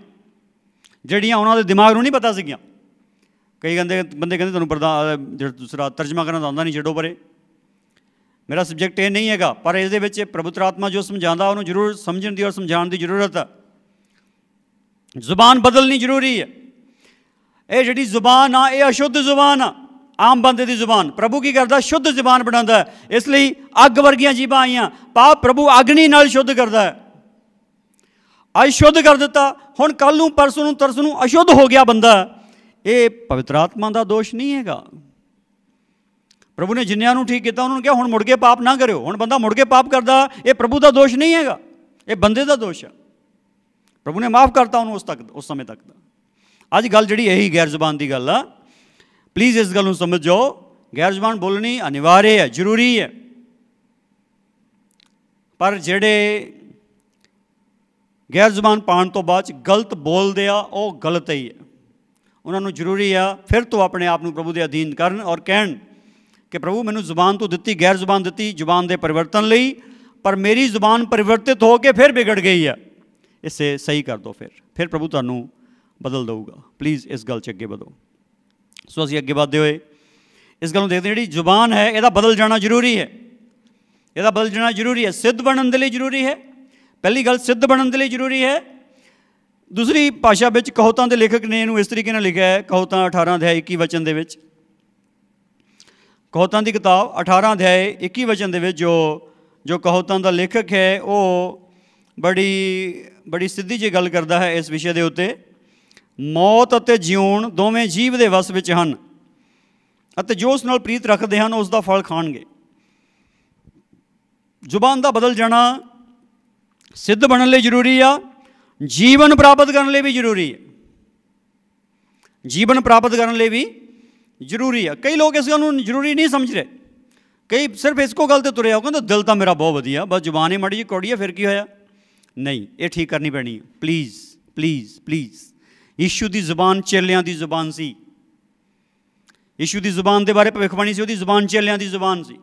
ਜਿਹੜੀਆਂ ਉਹਨਾਂ ਦੇ ਦਿਮਾਗ ਨੂੰ ਨਹੀਂ ਪਤਾ ਸੀਗੀਆਂ। ਕਈ ਬੰਦੇ ਕਹਿੰਦੇ ਤੁਹਾਨੂੰ ਜਿਹੜਾ ਦੂਸਰਾ ਤਰਜਮਾ ਕਰਨਾ ਤਾਂ ਆਉਂਦਾ ਨਹੀਂ, ਛੱਡੋ ਪਰੇ, ਮੇਰਾ ਸਬਜੈਕਟ ਇਹ ਨਹੀਂ ਹੈਗਾ। ਪਰ ਇਸ ਦੇ ਵਿੱਚ ਪਵਿੱਤਰ ਆਤਮਾ ਜੋ ਸਮਝਾਉਂਦਾ ਉਹਨੂੰ ਜ਼ਰੂਰ ਸਮਝਣ ਦੀ ਔਰ ਸਮਝਾਉਣ ਦੀ ਜ਼ਰੂਰਤ ਹੈ। ਜ਼ੁਬਾਨ ਬਦਲਣੀ ਜ਼ਰੂਰੀ ਹੈ। ਇਹ ਜਿਹੜੀ ਜ਼ੁਬਾਨ ਆ ਇਹ ਅਸ਼ੁੱਧ ਜ਼ੁਬਾਨ ਆ, ਆਮ ਬੰਦੇ ਦੀ ਜ਼ੁਬਾਨ। ਪ੍ਰਭੂ ਕੀ ਕਰਦਾ? ਸ਼ੁੱਧ ਜ਼ੁਬਾਨ ਬਣਾਉਂਦਾ ਹੈ। ਇਸ ਲਈ ਅੱਗ ਵਰਗੀਆਂ ਜੀਭਾਂ ਆਈਆਂ। ਪਾਪ ਪ੍ਰਭੂ ਅਗਨੀ ਨਾਲ ਸ਼ੁੱਧ ਕਰਦਾ ਹੈ। ਅੱਜ ਸ਼ੁੱਧ ਕਰ ਦਿੱਤਾ, ਹੁਣ ਕੱਲ੍ਹ ਨੂੰ ਪਰਸੋਂ ਨੂੰ ਤਰਸੋਂ ਨੂੰ ਅਸ਼ੁੱਧ ਹੋ ਗਿਆ ਬੰਦਾ। ਇਹ ਪਵਿੱਤਰ ਆਤਮਾ ਦਾ ਦੋਸ਼ ਨਹੀਂ ਹੈਗਾ। ਪ੍ਰਭੂ ਨੇ ਜਿੰਨਿਆਂ ਨੂੰ ਠੀਕ ਕੀਤਾ ਉਹਨਾਂ ਨੂੰ ਕਿਹਾ ਹੁਣ ਮੁੜ ਕੇ ਪਾਪ ਨਾ ਕਰਿਓ। ਹੁਣ ਬੰਦਾ ਮੁੜ ਕੇ ਪਾਪ ਕਰਦਾ, ਇਹ ਪ੍ਰਭੂ ਦਾ ਦੋਸ਼ ਨਹੀਂ ਹੈਗਾ, ਇਹ ਬੰਦੇ ਦਾ ਦੋਸ਼ ਹੈ। ਪ੍ਰਭੂ ਨੇ ਮਾਫ ਕਰਤਾ ਉਹਨੂੰ ਉਸ ਸਮੇਂ ਤੱਕ ਦਾ। ਅੱਜ ਗੱਲ ਜਿਹੜੀ ਇਹੀ ਗੈਰ ਜ਼ੁਬਾਨ ਦੀ ਗੱਲ ਆ। ਪਲੀਜ਼ ਇਸ ਗੱਲ ਨੂੰ ਸਮਝ ਜਾਓ, ਗੈਰ ਜ਼ੁਬਾਨ ਬੋਲਣੀ ਅਨਿਵਾਰਿਆ ਹੈ, ਜ਼ਰੂਰੀ ਹੈ। ਪਰ ਜਿਹੜੇ ਗੈਰ ਜ਼ੁਬਾਨ ਪਾਉਣ ਤੋਂ ਬਾਅਦ ਗਲਤ ਬੋਲਦੇ ਆ ਉਹ ਗਲਤ ਹੀ ਹੈ। ਉਹਨਾਂ ਨੂੰ ਜ਼ਰੂਰੀ ਆ ਫਿਰ ਤੋਂ ਆਪਣੇ ਆਪ ਨੂੰ ਪ੍ਰਭੂ ਦੇ ਅਧੀਨ ਕਰਨ ਔਰ ਕਹਿਣ ਕਿ ਪ੍ਰਭੂ ਮੈਨੂੰ ਜ਼ੁਬਾਨ ਤੋਂ ਦਿੱਤੀ, ਗੈਰ ਜ਼ੁਬਾਨ ਦਿੱਤੀ ਜ਼ੁਬਾਨ ਦੇ ਪਰਿਵਰਤਨ ਲਈ, ਪਰ ਮੇਰੀ ਜ਼ੁਬਾਨ ਪਰਿਵਰਤਿਤ ਹੋ ਕੇ ਫਿਰ ਵਿਗੜ ਗਈ ਆ, ਇਸੇ ਸਹੀ ਕਰ ਦਿਓ। ਫਿਰ ਪ੍ਰਭੂ ਤੁਹਾਨੂੰ ਬਦਲ ਦਊਗਾ। ਪਲੀਜ਼ ਇਸ ਗੱਲ 'ਚ ਅੱਗੇ ਵਧੋ। ਸੋ ਅਸੀਂ ਅੱਗੇ ਵਧਦੇ ਹੋਏ ਇਸ ਗੱਲ ਨੂੰ ਦੇਖਦੇ, ਜਿਹੜੀ ਜ਼ੁਬਾਨ ਹੈ ਇਹਦਾ ਬਦਲ ਜਾਣਾ ਜ਼ਰੂਰੀ ਹੈ। ਇਹਦਾ ਬਦਲ ਜਾਣਾ ਜ਼ਰੂਰੀ ਹੈ, ਸਿੱਧ ਬਣਨ ਦੇ ਲਈ ਜ਼ਰੂਰੀ ਹੈ। ਪਹਿਲੀ ਗੱਲ ਸਿੱਧ ਬਣਨ ਦੇ ਲਈ ਜ਼ਰੂਰੀ ਹੈ। ਦੂਸਰੀ ਭਾਸ਼ਾ ਵਿੱਚ ਕਹੋਤਾਂ ਦੇ ਲੇਖਕ ਨੇ ਇਹਨੂੰ ਇਸ ਤਰੀਕੇ ਨਾਲ ਲਿਖਿਆ ਹੈ, ਕਹੋਤਾਂ 18 ਅਧਿਆਇ 21 ਵਚਨ ਦੇ ਵਿੱਚ। ਕਹੋਤਾਂ ਦੀ ਕਿਤਾਬ 18 ਅਧਿਆਇ 21 ਵਚਨ ਦੇ ਵਿੱਚ ਜੋ ਕਹੋਤਾਂ ਦਾ ਲੇਖਕ ਹੈ ਉਹ ਬੜੀ ਸਿੱਧੀ ਜਿਹੀ ਗੱਲ ਕਰਦਾ ਹੈ ਇਸ ਵਿਸ਼ੇ ਦੇ ਉੱਤੇ। ਮੌਤ ਅਤੇ ਜਿਉਣ ਦੋਵੇਂ ਜੀਵ ਦੇ ਵਸ ਵਿੱਚ ਹਨ ਅਤੇ ਜੋ ਉਸ ਨਾਲ ਪ੍ਰੀਤ ਰੱਖਦੇ ਹਨ ਉਸ ਦਾ ਫਲ ਖਾਣਗੇ। ਜ਼ੁਬਾਨ ਦਾ ਬਦਲ ਜਾਣਾ ਸਿੱਧ ਬਣਨ ਲਈ ਜ਼ਰੂਰੀ ਆ, ਜੀਵਨ ਪ੍ਰਾਪਤ ਕਰਨ ਲਈ ਵੀ ਜ਼ਰੂਰੀ ਹੈ। ਜੀਵਨ ਪ੍ਰਾਪਤ ਕਰਨ ਲਈ ਵੀ ਜ਼ਰੂਰੀ ਆ। ਕਈ ਲੋਕ ਇਸ ਗੱਲ ਨੂੰ ਜ਼ਰੂਰੀ ਨਹੀਂ ਸਮਝ ਰਹੇ। ਕਈ ਸਿਰਫ ਇਸਕੋ ਗੱਲ 'ਤੇ ਤੁਰੇ ਹੋ, ਕਹਿੰਦੇ ਦਿਲ ਤਾਂ ਮੇਰਾ ਬਹੁਤ ਵਧੀਆ, ਬਸ ਜ਼ੁਬਾਨ ਹੀ ਮਾੜੀ ਜਿਹੀ ਕੌੜੀ ਹੈ, ਫਿਰ ਕੀ ਹੋਇਆ? ਨਹੀਂ, ਇਹ ਠੀਕ ਕਰਨੀ ਪੈਣੀ ਹੈ। Please please please. ਯੀਸ਼ੂ ਦੀ ਜ਼ੁਬਾਨ ਚੇਲਿਆਂ ਦੀ ਜ਼ੁਬਾਨ ਸੀ। ਯੀਸ਼ੂ ਦੀ ਜ਼ੁਬਾਨ ਦੇ ਬਾਰੇ ਭਵਿੱਖਬਾਣੀ ਸੀ, ਉਹਦੀ ਜ਼ੁਬਾਨ ਚੇਲਿਆਂ ਦੀ ਜ਼ੁਬਾਨ ਸੀ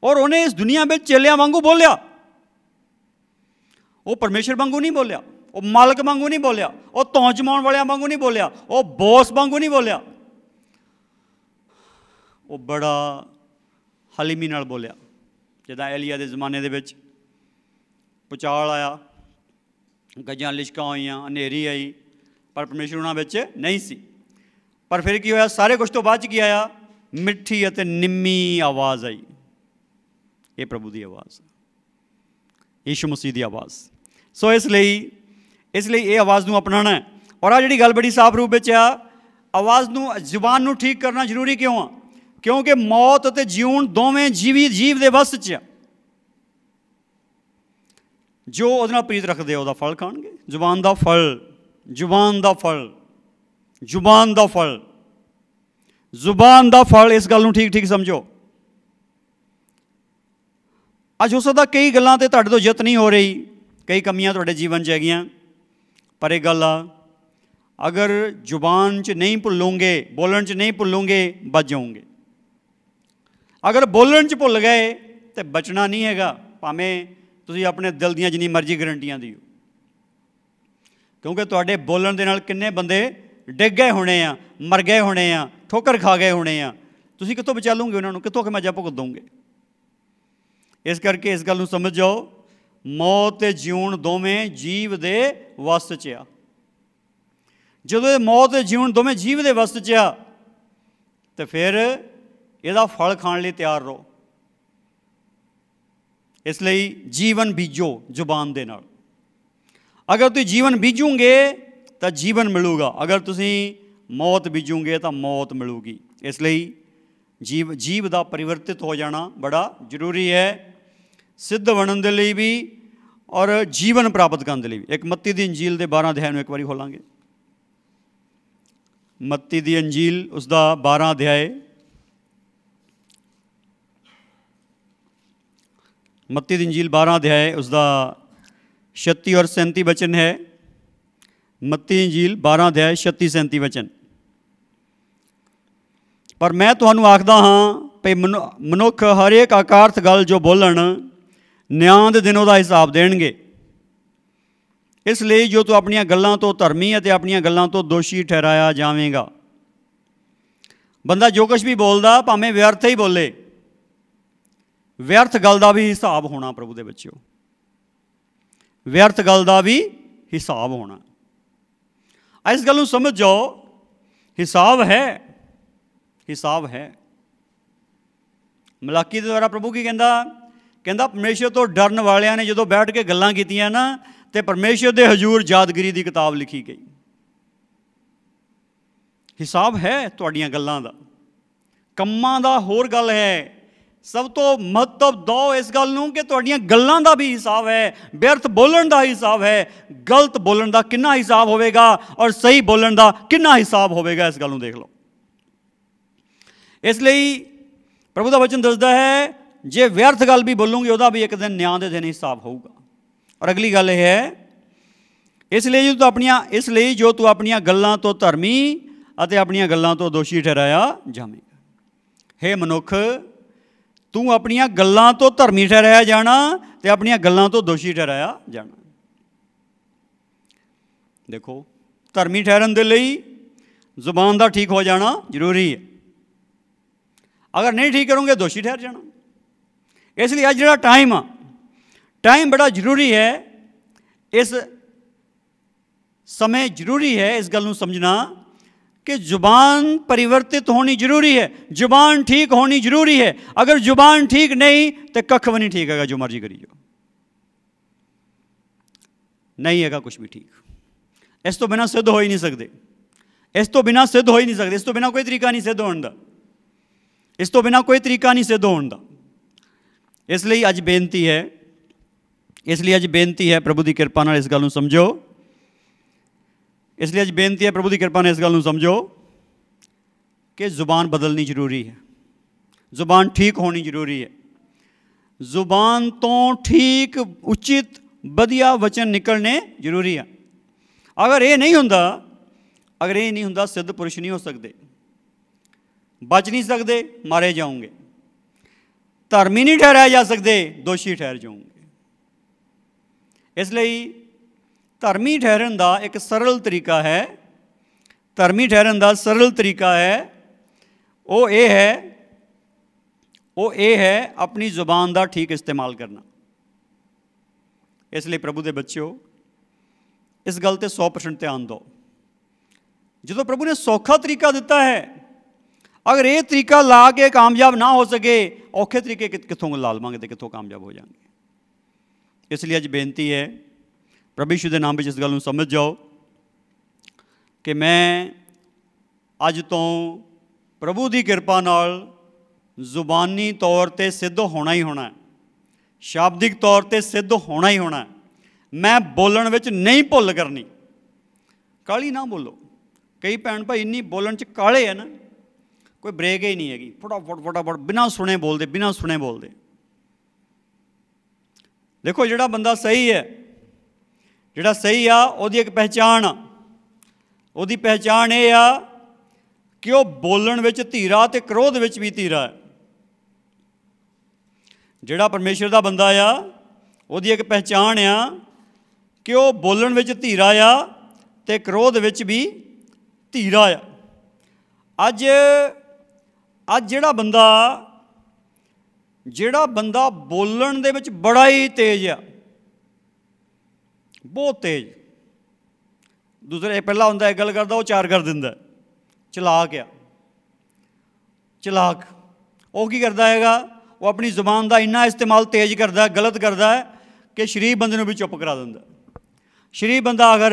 ਔਰ ਉਹਨੇ ਇਸ ਦੁਨੀਆ ਵਿੱਚ ਚੇਲਿਆਂ ਵਾਂਗੂ ਬੋਲਿਆ। ਉਹ ਪਰਮੇਸ਼ਰ ਵਾਂਗੂ ਨਹੀਂ ਬੋਲਿਆ, ਉਹ ਮਾਲਕ ਵਾਂਗੂ ਨਹੀਂ ਬੋਲਿਆ, ਉਹ ਧੌਣ ਜਮਾਉਣ ਵਾਲਿਆਂ ਵਾਂਗੂ ਨਹੀਂ ਬੋਲਿਆ, ਉਹ ਬੋਸ ਵਾਂਗੂ ਨਹੀਂ ਬੋਲਿਆ। ਉਹ ਬੜਾ ਹਲੀਮੀ ਨਾਲ ਬੋਲਿਆ। ਜਿੱਦਾਂ ਏਲੀਆ ਦੇ ਜ਼ਮਾਨੇ ਦੇ ਵਿੱਚ ਭੁਚਾਲ ਆਇਆ, ਗੱਜਾਂ ਲਿਸ਼ਕਾਂ ਹੋਈਆਂ, ਹਨੇਰੀ ਆਈ, ਪਰ ਪਰਮੇਸ਼ਰ ਉਹਨਾਂ ਵਿੱਚ ਨਹੀਂ ਸੀ। ਪਰ ਫਿਰ ਕੀ ਹੋਇਆ? ਸਾਰੇ ਕੁਛ ਤੋਂ ਬਾਅਦ 'ਚ ਕੀ ਆਇਆ? ਮਿੱਠੀ ਅਤੇ ਨਿੰਮੀ ਆਵਾਜ਼ ਆਈ। ਇਹ ਪ੍ਰਭੂ ਦੀ ਆਵਾਜ਼, ਯੀਸ਼ੂ ਮਸੀਹ ਦੀ ਆਵਾਜ਼। ਸੋ ਇਸ ਲਈ ਇਹ ਆਵਾਜ਼ ਨੂੰ ਅਪਣਾਉਣਾ ਹੈ। ਔਰ ਆਹ ਜਿਹੜੀ ਗੱਲ ਬੜੀ ਸਾਫ਼ ਰੂਪ ਵਿੱਚ ਆ, ਆਵਾਜ਼ ਨੂੰ, ਜ਼ੁਬਾਨ ਨੂੰ ਠੀਕ ਕਰਨਾ ਜ਼ਰੂਰੀ ਕਿਉਂ ਆ? ਕਿਉਂਕਿ ਮੌਤ ਅਤੇ ਜਿਉਣ ਦੋਵੇਂ ਜੀਵ ਦੇ ਵੱਸ 'ਚ ਆ। ਜੋ ਉਹਦੇ ਨਾਲ ਪ੍ਰੀਤ ਰੱਖਦੇ ਆ ਉਹਦਾ ਫਲ ਖਾਣਗੇ। ਜ਼ੁਬਾਨ ਦਾ ਫਲ, ਜ਼ੁਬਾਨ ਦਾ ਫਲ, ਜ਼ੁਬਾਨ ਦਾ ਫਲ, ਜ਼ੁਬਾਨ ਦਾ ਫਲ। ਇਸ ਗੱਲ ਨੂੰ ਠੀਕ ਠੀਕ ਸਮਝੋ। ਅੱਜ ਹੋ ਸਕਦਾ ਕਈ ਗੱਲਾਂ 'ਤੇ ਤੁਹਾਡੇ ਤੋਂ ਜਿੱਤ ਨਹੀਂ ਹੋ ਰਹੀ, ਕਈ ਕਮੀਆਂ ਤੁਹਾਡੇ ਜੀਵਨ 'ਚ ਹੈਗੀਆਂ, ਪਰ ਇਹ ਗੱਲ ਆ, ਅਗਰ ਜ਼ੁਬਾਨ 'ਚ ਨਹੀਂ ਭੁੱਲੋਗੇ, ਬੋਲਣ 'ਚ ਨਹੀਂ ਭੁੱਲੋਗੇ, ਬਚ ਜਾਓਗੇ। ਅਗਰ ਬੋਲਣ 'ਚ ਭੁੱਲ ਗਏ ਤਾਂ ਬਚਣਾ ਨਹੀਂ ਹੈਗਾ, ਭਾਵੇਂ ਤੁਸੀਂ ਆਪਣੇ ਦਿਲ ਦੀਆਂ ਜਿੰਨੀ ਮਰਜ਼ੀ ਗਰੰਟੀਆਂ ਦਿਓ। ਕਿਉਂਕਿ ਤੁਹਾਡੇ ਬੋਲਣ ਦੇ ਨਾਲ ਕਿੰਨੇ ਬੰਦੇ ਡਿੱਗ ਗਏ ਹੋਣੇ ਆ, ਮਰ ਗਏ ਹੋਣੇ ਆ, ਠੋਕਰ ਖਾ ਗਏ ਹੋਣੇ ਆ। ਤੁਸੀਂ ਕਿੱਥੋਂ ਬਚਾ ਲਓਗੇ ਉਹਨਾਂ ਨੂੰ? ਕਿੱਥੋਂ ਖਮਿਆਜਾ ਭੁਗਤ ਦੋਗੇ? ਇਸ ਕਰਕੇ ਇਸ ਗੱਲ ਨੂੰ ਸਮਝ ਜਾਓ, ਮੌਤ ਅਤੇ ਜਿਉਣ ਦੋਵੇਂ ਜੀਵ ਦੇ ਵੱਸ 'ਚ ਆ। ਜਦੋਂ ਇਹ ਮੌਤ ਅਤੇ ਜਿਉਣ ਦੋਵੇਂ ਜੀਵ ਦੇ ਵੱਸ 'ਚ ਆ ਤਾਂ ਫਿਰ ਇਹਦਾ ਫਲ ਖਾਣ ਲਈ ਤਿਆਰ ਰਹੋ। ਇਸ ਲਈ ਜੀਵਨ ਬੀਜੋ ਜ਼ੁਬਾਨ ਦੇ ਨਾਲ। ਅਗਰ ਤੁਸੀਂ ਜੀਵਨ ਬੀਜੋਗੇ ਤਾਂ ਜੀਵਨ ਮਿਲੂਗਾ, ਅਗਰ ਤੁਸੀਂ ਮੌਤ ਬੀਜੋਗੇ ਤਾਂ ਮੌਤ ਮਿਲੂਗੀ। ਇਸ ਲਈ ਜੀਵ ਦਾ ਪਰਿਵਰਤਿਤ ਹੋ ਜਾਣਾ ਬੜਾ ਜ਼ਰੂਰੀ ਹੈ, ਸਿੱਧ ਬਣਨ ਦੇ ਲਈ ਵੀ ਔਰ ਜੀਵਨ ਪ੍ਰਾਪਤ ਕਰਨ ਦੇ ਲਈ ਵੀ। ਇੱਕ ਮੱਤੀ ਦੀ ਅੰਜੀਲ ਦੇ 12 ਅਧਿਆਇ ਨੂੰ ਇੱਕ ਵਾਰੀ ਖੋਲਾਂਗੇ। ਮੱਤੀ ਦੀ ਅੰਜੀਲ ਉਸਦਾ 12 ਅਧਿਆਇ, ਮੱਤੀ ਦੀ ਅੰਜੀਲ 12 ਅਧਿਆਇ ਉਸਦਾ 36 ਔਰ 37 ਵਚਨ ਹੈ। ਮੱਤੀ ਅੰਜੀਲ 12 ਅਧਿਆਇ 36-37 ਵਚਨ। ਪਰ ਮੈਂ ਤੁਹਾਨੂੰ ਆਖਦਾ ਹਾਂ ਭਈ ਮਨੁੱਖ ਹਰੇਕ ਆਕਾਰਥ ਗੱਲ ਜੋ ਬੋਲਣ, ਨਿਆਂ ਦੇ ਦਿਨ ਉਹਦਾ ਹਿਸਾਬ ਦੇਣਗੇ। ਇਸ ਲਈ ਜੋ ਤੂੰ ਆਪਣੀਆਂ ਗੱਲਾਂ ਤੋਂ ਧਰਮੀ ਅਤੇ ਆਪਣੀਆਂ ਗੱਲਾਂ ਤੋਂ ਦੋਸ਼ੀ ਠਹਿਰਾਇਆ ਜਾਵੇਗਾ। ਬੰਦਾ ਜੋ ਕੁਛ ਵੀ ਬੋਲਦਾ ਭਾਵੇਂ ਵਿਅਰਥ ਹੀ ਬੋਲੇ, ਵਿਅਰਥ ਗੱਲ ਦਾ ਵੀ ਹਿਸਾਬ ਹੋਣਾ ਪ੍ਰਭੂ ਦੇ ਬੱਚਿਓ, ਵਿਅਰਥ ਗੱਲ ਦਾ ਵੀ ਹਿਸਾਬ ਹੋਣਾ। ਇਸ ਗੱਲ ਨੂੰ ਸਮਝ ਜਾਓ, ਹਿਸਾਬ ਹੈ, ਹਿਸਾਬ ਹੈ। ਮਲਾਕੀ ਦੇ ਦੁਆਰਾ ਪ੍ਰਭੂ ਕੀ ਕਹਿੰਦਾ? ਕਹਿੰਦਾ ਪਰਮੇਸ਼ਰ ਤੋਂ ਡਰਨ ਵਾਲਿਆਂ ਨੇ ਜਦੋਂ ਬੈਠ ਕੇ ਗੱਲਾਂ ਕੀਤੀਆਂ ਨਾ, ਤੇ ਪਰਮੇਸ਼ਰ ਦੇ ਹਜ਼ੂਰ ਯਾਦਗਿਰੀ ਦੀ ਕਿਤਾਬ ਲਿਖੀ ਗਈ। ਹਿਸਾਬ ਹੈ ਤੁਹਾਡੀਆਂ ਗੱਲਾਂ ਦਾ, ਕੰਮਾਂ ਦਾ ਹੋਰ ਗੱਲ ਹੈ। ਸਭ ਤੋਂ ਮਹੱਤਵ ਦਿਓ ਇਸ ਗੱਲ ਨੂੰ ਕਿ ਤੁਹਾਡੀਆਂ ਗੱਲਾਂ ਦਾ ਵੀ ਹਿਸਾਬ ਹੈ, ਵਿਅਰਥ ਬੋਲਣ ਦਾ ਹਿਸਾਬ ਹੈ, ਗਲਤ ਬੋਲਣ ਦਾ ਕਿੰਨਾ ਹਿਸਾਬ ਹੋਵੇਗਾ ਔਰ ਸਹੀ ਬੋਲਣ ਦਾ ਕਿੰਨਾ ਹਿਸਾਬ ਹੋਵੇਗਾ, ਇਸ ਗੱਲ ਨੂੰ ਦੇਖ ਲਓ। ਇਸ ਲਈ ਪ੍ਰਭੂ ਦਾ ਵਚਨ ਦੱਸਦਾ ਹੈ, ਜੇ ਵਿਅਰਥ ਗੱਲ ਵੀ ਬੋਲੂੰਗੇ ਉਹਦਾ ਵੀ ਇੱਕ ਦਿਨ ਨਿਆਂ ਦੇ ਦਿਨ ਹਿਸਾਬ ਹੋਊਗਾ। ਔਰ ਅਗਲੀ ਗੱਲ ਇਹ ਹੈ, ਇਸ ਲਈ ਜੋ ਤੂੰ ਆਪਣੀਆਂ ਗੱਲਾਂ ਤੋਂ ਧਰਮੀ ਅਤੇ ਆਪਣੀਆਂ ਗੱਲਾਂ ਤੋਂ ਦੋਸ਼ੀ ਠਹਿਰਾਇਆ ਜਾਵੇਗਾ। ਹੇ ਮਨੁੱਖ, ਤੂੰ ਆਪਣੀਆਂ ਗੱਲਾਂ ਤੋਂ ਧਰਮੀ ਠਹਿਰਾਇਆ ਜਾਣਾ ਅਤੇ ਆਪਣੀਆਂ ਗੱਲਾਂ ਤੋਂ ਦੋਸ਼ੀ ਠਹਿਰਾਇਆ ਜਾਣਾ। ਦੇਖੋ, ਧਰਮੀ ਠਹਿਰਨ ਦੇ ਲਈ ਜ਼ੁਬਾਨ ਦਾ ਠੀਕ ਹੋ ਜਾਣਾ ਜ਼ਰੂਰੀ ਹੈ। ਅਗਰ ਨਹੀਂ ਠੀਕ ਕਰੋਗੇ ਦੋਸ਼ੀ ਠਹਿਰ ਜਾਣਾ। ਇਸ ਲਈ ਅੱਜ ਜਿਹੜਾ ਟਾਈਮ ਬੜਾ ਜ਼ਰੂਰੀ ਹੈ। ਇਸ ਸਮੇਂ ਜ਼ਰੂਰੀ ਹੈ ਇਸ ਗੱਲ ਨੂੰ ਸਮਝਣਾ ਕਿ ਜ਼ੁਬਾਨ ਪਰਿਵਰਤਿਤ ਹੋਣੀ ਜ਼ਰੂਰੀ ਹੈ, ਜ਼ੁਬਾਨ ਠੀਕ ਹੋਣੀ ਜ਼ਰੂਰੀ ਹੈ। ਅਗਰ ਜ਼ੁਬਾਨ ਠੀਕ ਨਹੀਂ ਤਾਂ ਕੱਖ ਵੀ ਨਹੀਂ ਠੀਕ ਹੈਗਾ, ਜੋ ਮਰਜ਼ੀ ਕਰੀ ਜਾਓ, ਨਹੀਂ ਹੈਗਾ ਕੁਛ ਵੀ ਠੀਕ। ਇਸ ਤੋਂ ਬਿਨਾਂ ਸਿੱਧ ਹੋ ਹੀ ਨਹੀਂ ਸਕਦੇ, ਇਸ ਤੋਂ ਬਿਨਾਂ ਸਿੱਧ ਹੋ ਹੀ ਨਹੀਂ ਸਕਦੇ, ਇਸ ਤੋਂ ਬਿਨਾਂ ਕੋਈ ਤਰੀਕਾ ਨਹੀਂ ਸਿੱਧ ਹੋਣ ਦਾ, ਇਸ ਤੋਂ ਬਿਨਾਂ ਕੋਈ ਤਰੀਕਾ ਨਹੀਂ ਸਿੱਧ ਹੋਣ ਦਾ। ਇਸ ਲਈ ਅੱਜ ਬੇਨਤੀ ਹੈ, ਪ੍ਰਭੂ ਦੀ ਕਿਰਪਾ ਨਾਲ ਇਸ ਗੱਲ ਨੂੰ ਸਮਝੋ। ਇਸ ਲਈ ਅੱਜ ਬੇਨਤੀ ਹੈ, ਪ੍ਰਭੂ ਦੀ ਕਿਰਪਾ ਨਾਲ ਇਸ ਗੱਲ ਨੂੰ ਸਮਝੋ ਕਿ ਜ਼ੁਬਾਨ ਬਦਲਣੀ ਜ਼ਰੂਰੀ ਹੈ, ਜ਼ੁਬਾਨ ਠੀਕ ਹੋਣੀ ਜ਼ਰੂਰੀ ਹੈ। ਜ਼ੁਬਾਨ ਤੋਂ ਠੀਕ, ਉਚਿਤ, ਵਧੀਆ ਵਚਨ ਨਿਕਲਣੇ ਜ਼ਰੂਰੀ ਆ। ਅਗਰ ਇਹ ਨਹੀਂ ਹੁੰਦਾ ਸਿੱਧ ਪੁਰਸ਼ ਨਹੀਂ ਹੋ ਸਕਦੇ, ਬਚ ਨਹੀਂ ਸਕਦੇ, ਮਾਰੇ ਜਾਓਗੇ। ਧਰਮੀ ਨਹੀਂ ਠਹਿਰਾਏ ਜਾ ਸਕਦੇ, ਦੋਸ਼ੀ ਠਹਿਰ ਜਾਓਗੇ। ਇਸ ਲਈ ਧਰਮੀ ਠਹਿਰਨ ਦਾ ਇੱਕ ਸਰਲ ਤਰੀਕਾ ਹੈ, ਉਹ ਇਹ ਹੈ ਆਪਣੀ ਜ਼ੁਬਾਨ ਦਾ ਠੀਕ ਇਸਤੇਮਾਲ ਕਰਨਾ। ਇਸ ਲਈ ਪ੍ਰਭੂ ਦੇ ਬੱਚਿਓ, ਇਸ ਗੱਲ 'ਤੇ 100% ਧਿਆਨ ਦਿਓ। ਜਦੋਂ ਪ੍ਰਭੂ ਨੇ ਸੌਖਾ ਤਰੀਕਾ ਦਿੱਤਾ ਹੈ, ਅਗਰ ਇਹ ਤਰੀਕਾ ਲਾ ਕੇ ਕਾਮਯਾਬ ਨਾ ਹੋ ਸਕੇ, ਔਖੇ ਤਰੀਕੇ ਕਿੱਥੋਂ ਲਾ ਲਵਾਂਗੇ ਅਤੇ ਕਿੱਥੋਂ ਕਾਮਯਾਬ ਹੋ ਜਾਵਾਂਗੇ। ਇਸ ਲਈ ਅੱਜ ਬੇਨਤੀ ਹੈ, ਪ੍ਰਭੂ ਯਿਸੂ ਦੇ ਨਾਮ ਵਿੱਚ ਇਸ ਗੱਲ ਨੂੰ ਸਮਝ ਜਾਓ ਕਿ ਮੈਂ ਅੱਜ ਤੋਂ ਪ੍ਰਭੂ ਦੀ ਕਿਰਪਾ ਨਾਲ ਜ਼ੁਬਾਨੀ ਤੌਰ 'ਤੇ ਸਿੱਧ ਹੋਣਾ ਹੀ ਹੋਣਾ, ਸ਼ਾਬਦਿਕ ਤੌਰ 'ਤੇ ਸਿੱਧ ਹੋਣਾ ਹੀ ਹੋਣਾ। ਮੈਂ ਬੋਲਣ ਵਿੱਚ ਨਹੀਂ ਭੁੱਲ ਕਰਨੀ, ਕਾਹਲੀ ਨਾ ਬੋਲੋ। ਕਈ ਭੈਣ ਭਾਈ ਇੰਨੀ ਬੋਲਣ 'ਚ ਕਾਹਲੇ ਹੈ ਨਾ, ਕੋਈ ਬ੍ਰੇਕ ਹੀ ਨਹੀਂ ਹੈਗੀ, ਫਟਾਫਟ ਬਿਨਾਂ ਸੁਣੇ ਬੋਲਦੇ। ਦੇਖੋ, ਜਿਹੜਾ ਬੰਦਾ ਸਹੀ ਆ, ਉਹਦੀ ਇੱਕ ਪਹਿਚਾਣ ਆ। ਉਹਦੀ ਪਹਿਚਾਣ ਇਹ ਆ ਕਿ ਉਹ ਬੋਲਣ ਵਿੱਚ ਧੀਰਾ ਅਤੇ ਕ੍ਰੋਧ ਵਿੱਚ ਵੀ ਧੀਰਾ ਹੈ। ਜਿਹੜਾ ਪਰਮੇਸ਼ਰ ਦਾ ਬੰਦਾ ਆ, ਉਹਦੀ ਇੱਕ ਪਹਿਚਾਣ ਆ ਕਿ ਉਹ ਬੋਲਣ ਵਿੱਚ ਧੀਰਾ ਆ ਅਤੇ ਕ੍ਰੋਧ ਵਿੱਚ ਵੀ ਧੀਰਾ ਆ। ਅੱਜ ਜਿਹੜਾ ਬੰਦਾ ਬੋਲਣ ਦੇ ਵਿੱਚ ਬੜਾ ਹੀ ਤੇਜ਼ ਆ, ਬਹੁਤ ਤੇਜ਼, ਦੂਸਰੇ ਪਹਿਲਾਂ ਹੁੰਦਾ ਇੱਕ ਗੱਲ ਕਰਦਾ ਉਹ ਚਾਰ ਕਰ ਦਿੰਦਾ, ਚਲਾਕ। ਉਹ ਕੀ ਕਰਦਾ ਹੈਗਾ, ਉਹ ਆਪਣੀ ਜ਼ੁਬਾਨ ਦਾ ਇੰਨਾ ਇਸਤੇਮਾਲ ਤੇਜ਼ ਕਰਦਾ, ਗਲਤ ਕਰਦਾ ਹੈ ਕਿ ਸ਼ਰੀਫ ਬੰਦੇ ਨੂੰ ਵੀ ਚੁੱਪ ਕਰਾ ਦਿੰਦਾ। ਸ਼ਰੀਫ ਬੰਦਾ ਅਗਰ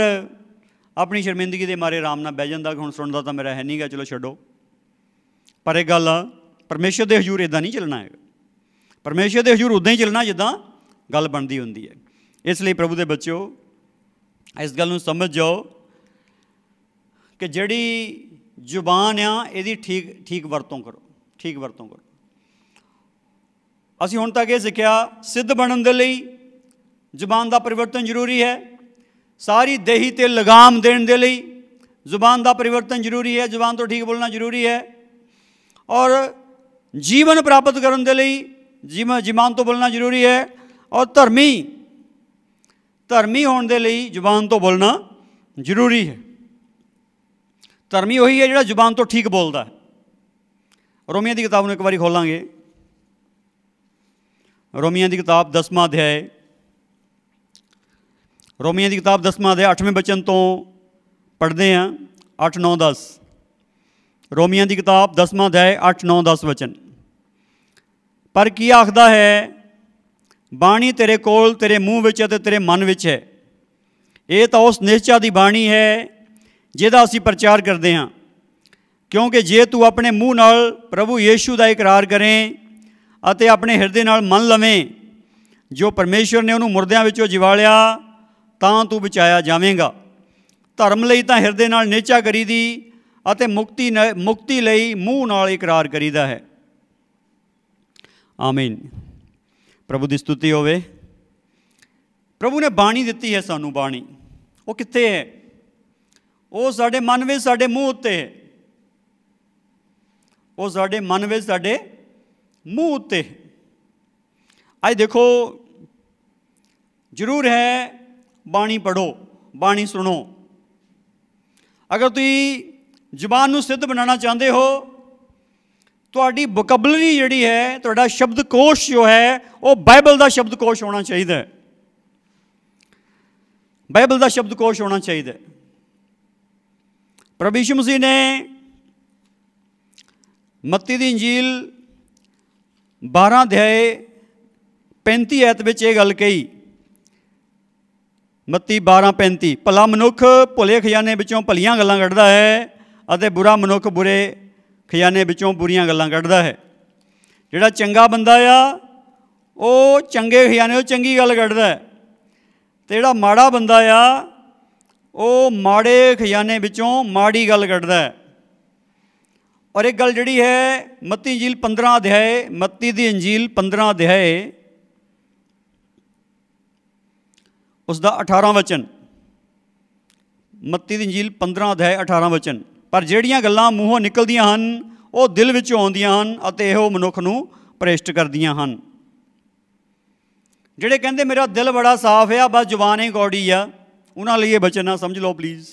ਆਪਣੀ ਸ਼ਰਮਿੰਦਗੀ ਦੇ ਮਾਰੇ ਆਰਾਮ ਨਾਲ ਬਹਿ ਜਾਂਦਾ ਕਿ ਹੁਣ ਸੁਣਦਾ ਤਾਂ ਮੇਰਾ ਹੈ ਨਹੀਂ ਗਾ, ਚਲੋ ਛੱਡੋ। ਪਰ ਇਹ ਗੱਲ ਆ, ਪਰਮੇਸ਼ਰ ਦੇ ਹਜ਼ੂਰ ਇੱਦਾਂ ਨਹੀਂ ਚੱਲਣਾ ਹੈਗਾ। ਪਰਮੇਸ਼ਰ ਦੇ ਹਜ਼ੂਰ ਉੱਦਾਂ ਹੀ ਚੱਲਣਾ ਜਿੱਦਾਂ ਗੱਲ ਬਣਦੀ ਹੁੰਦੀ ਹੈ। ਇਸ ਲਈ ਪ੍ਰਭੂ ਦੇ ਬੱਚਿਓ, ਇਸ ਗੱਲ ਨੂੰ ਸਮਝ ਜਾਓ ਕਿ ਜਿਹੜੀ ਜ਼ੁਬਾਨ ਆ, ਇਹਦੀ ਠੀਕ ਵਰਤੋਂ ਕਰੋ। ਅਸੀਂ ਹੁਣ ਤੱਕ ਇਹ ਸਿੱਖਿਆ, ਸਿੱਧ ਬਣਨ ਦੇ ਲਈ ਜ਼ੁਬਾਨ ਦਾ ਪਰਿਵਰਤਨ ਜ਼ਰੂਰੀ ਹੈ। ਸਾਰੀ ਦੇਹੀ 'ਤੇ ਲਗਾਮ ਦੇਣ ਦੇ ਲਈ ਜ਼ੁਬਾਨ ਦਾ ਪਰਿਵਰਤਨ ਜ਼ਰੂਰੀ ਹੈ, ਜ਼ੁਬਾਨ ਤੋਂ ਠੀਕ ਬੋਲਣਾ ਜ਼ਰੂਰੀ ਹੈ। ਔਰ ਜੀਵਨ ਪ੍ਰਾਪਤ ਕਰਨ ਦੇ ਲਈ ਜ਼ੁਬਾਨ ਤੋਂ ਬੋਲਣਾ ਜ਼ਰੂਰੀ ਹੈ। ਔਰ ਧਰਮੀ ਹੋਣ ਦੇ ਲਈ ਜ਼ੁਬਾਨ ਤੋਂ ਬੋਲਣਾ ਜ਼ਰੂਰੀ ਹੈ। ਧਰਮੀ ਉਹੀ ਹੈ ਜਿਹੜਾ ਜ਼ੁਬਾਨ ਤੋਂ ਠੀਕ ਬੋਲਦਾ ਹੈ। ਰੋਮੀਆਂ ਦੀ ਕਿਤਾਬ ਨੂੰ ਇੱਕ ਵਾਰੀ ਖੋਲਾਂਗੇ। ਰੋਮੀਆਂ ਦੀ ਕਿਤਾਬ 10ਵਾਂ ਅਧਿਆਇ, ਰੋਮੀਆਂ ਦੀ ਕਿਤਾਬ 10ਵਾਂ ਅਧਿਆਇ 8ਵੇਂ ਬਚਨ ਤੋਂ ਪੜ੍ਹਦੇ ਹਾਂ। 8, 9, 10। ਰੋਮੀਆਂ ਦੀ ਕਿਤਾਬ 10ਵਾਂ ਅਧਿਆਇ 8, 9, 10 ਵਚਨ। ਪਰ ਕੀ ਆਖਦਾ ਹੈ? ਬਾਣੀ ਤੇਰੇ ਕੋਲ, ਤੇਰੇ ਮੂੰਹ ਵਿੱਚ ਅਤੇ ਤੇਰੇ ਮਨ ਵਿੱਚ ਹੈ। ਇਹ ਤਾਂ ਉਸ ਨਿਸ਼ਚਾ ਦੀ ਬਾਣੀ ਹੈ ਜਿਹਦਾ ਅਸੀਂ ਪ੍ਰਚਾਰ ਕਰਦੇ ਹਾਂ। ਕਿਉਂਕਿ ਜੇ ਤੂੰ ਆਪਣੇ ਮੂੰਹ ਨਾਲ ਪ੍ਰਭੂ ਯੀਸ਼ੂ ਦਾ ਇਕਰਾਰ ਕਰੇ ਅਤੇ ਆਪਣੇ ਹਿਰਦੇ ਨਾਲ ਮੰਨ ਲਵੇਂ ਜੋ ਪਰਮੇਸ਼ਵਰ ਨੇ ਉਹਨੂੰ ਮੁਰਦਿਆਂ ਵਿੱਚੋਂ ਜਿਵਾਲਿਆ, ਤਾਂ ਤੂੰ ਬਚਾਇਆ ਜਾਵੇਂਗਾ। ਧਰਮ ਲਈ ਤਾਂ ਹਿਰਦੇ ਨਾਲ ਨਿਹਚਾ ਕਰੀਦੀ ਅਤੇ ਮੁਕਤੀ ਲਈ ਮੂੰਹ ਨਾਲ ਇਕਰਾਰ ਕਰੀਦਾ ਹੈ। ਆਮੀਨ। ਪ੍ਰਭੂ ਦੀ ਸਤੁਤੀ ਹੋਵੇ। ਪ੍ਰਭੂ ਨੇ ਬਾਣੀ ਦਿੱਤੀ ਹੈ ਸਾਨੂੰ। ਬਾਣੀ ਉਹ ਕਿੱਥੇ ਹੈ? ਉਹ ਸਾਡੇ ਮਨ ਵਿੱਚ, ਸਾਡੇ ਮੂੰਹ ਉੱਤੇ ਹੈ। ਉਹ ਸਾਡੇ ਮਨ ਵਿੱਚ, ਸਾਡੇ ਮੂੰਹ ਉੱਤੇ। ਅੱਜ ਦੇਖੋ, ਜ਼ਰੂਰ ਹੈ ਬਾਣੀ ਪੜ੍ਹੋ, ਬਾਣੀ ਸੁਣੋ। ਅਗਰ ਤੁਸੀਂ ਜ਼ੁਬਾਨ ਨੂੰ ਸਿੱਧ ਬਣਾਉਣਾ ਚਾਹੁੰਦੇ ਹੋ, ਤੁਹਾਡੀ ਵੋਕੈਬਲਰੀ ਜਿਹੜੀ ਹੈ, ਤੁਹਾਡਾ ਸ਼ਬਦਕੋਸ਼ ਜੋ ਹੈ, ਉਹ ਬਾਈਬਲ ਦਾ ਸ਼ਬਦਕੋਸ਼ ਹੋਣਾ ਚਾਹੀਦਾ ਹੈ। ਬਾਈਬਲ ਦਾ ਸ਼ਬਦਕੋਸ਼ ਹੋਣਾ ਚਾਹੀਦਾ ਹੈ। ਪ੍ਰਭੂ ਯਿਸੂ ਮਸੀਹ ਨੇ ਮੱਤੀ ਦੀ ਇੰਜੀਲ 12 ਅਧਿਆਇ 35 ਐਤ ਵਿੱਚ ਇਹ ਗੱਲ ਕਹੀ। ਮੱਤੀ 12:35। ਭਲਾ ਮਨੁੱਖ ਭੁੱਲੇ ਖਜ਼ਾਨੇ ਵਿੱਚੋਂ ਭਲੀਆਂ ਗੱਲਾਂ ਕੱਢਦਾ ਹੈ ਅਤੇ ਬੁਰਾ ਮਨੁੱਖ ਬੁਰੇ ਖਜ਼ਾਨੇ ਵਿੱਚੋਂ ਬੁਰੀਆਂ ਗੱਲਾਂ ਕੱਢਦਾ ਹੈ। ਜਿਹੜਾ ਚੰਗਾ ਬੰਦਾ ਆ, ਉਹ ਚੰਗੇ ਖਜ਼ਾਨੇ ਤੋਂ ਚੰਗੀ ਗੱਲ ਕੱਢਦਾ ਹੈ, ਅਤੇ ਜਿਹੜਾ ਮਾੜਾ ਬੰਦਾ ਆ, ਉਹ ਮਾੜੇ ਖਜ਼ਾਨੇ ਵਿੱਚੋਂ ਮਾੜੀ ਗੱਲ ਕੱਢਦਾ ਹੈ। ਔਰ ਇੱਕ ਗੱਲ ਜਿਹੜੀ ਹੈ, ਮੱਤੀ ਇੰਜੀਲ 15 ਅਧਿਆਇ, ਮੱਤੀ ਦੀ ਇੰਜੀਲ 15 ਅਧਿਆਇ ਉਸ ਦਾ 18 ਵਚਨ। ਮੱਤੀ ਦੀ ਇੰਜੀਲ 15 ਅਧਿਆਇ 18 ਵਚਨ। ਪਰ ਜਿਹੜੀਆਂ ਗੱਲਾਂ ਮੂੰਹੋਂ ਨਿਕਲਦੀਆਂ ਹਨ ਉਹ ਦਿਲ ਵਿੱਚੋਂ ਆਉਂਦੀਆਂ ਹਨ ਅਤੇ ਇਹੋ ਮਨੁੱਖ ਨੂੰ ਭ੍ਰਿਸ਼ਟ ਕਰਦੀਆਂ ਹਨ। ਜਿਹੜੇ ਕਹਿੰਦੇ ਮੇਰਾ ਦਿਲ ਬੜਾ ਸਾਫ਼ ਆ, ਬਸ ਜ਼ੁਬਾਨ ਹੀ ਕੌੜੀ ਆ, ਉਹਨਾਂ ਲਈ ਇਹ ਬਚਨ ਨਾ ਸਮਝ ਲਓ ਪਲੀਜ਼।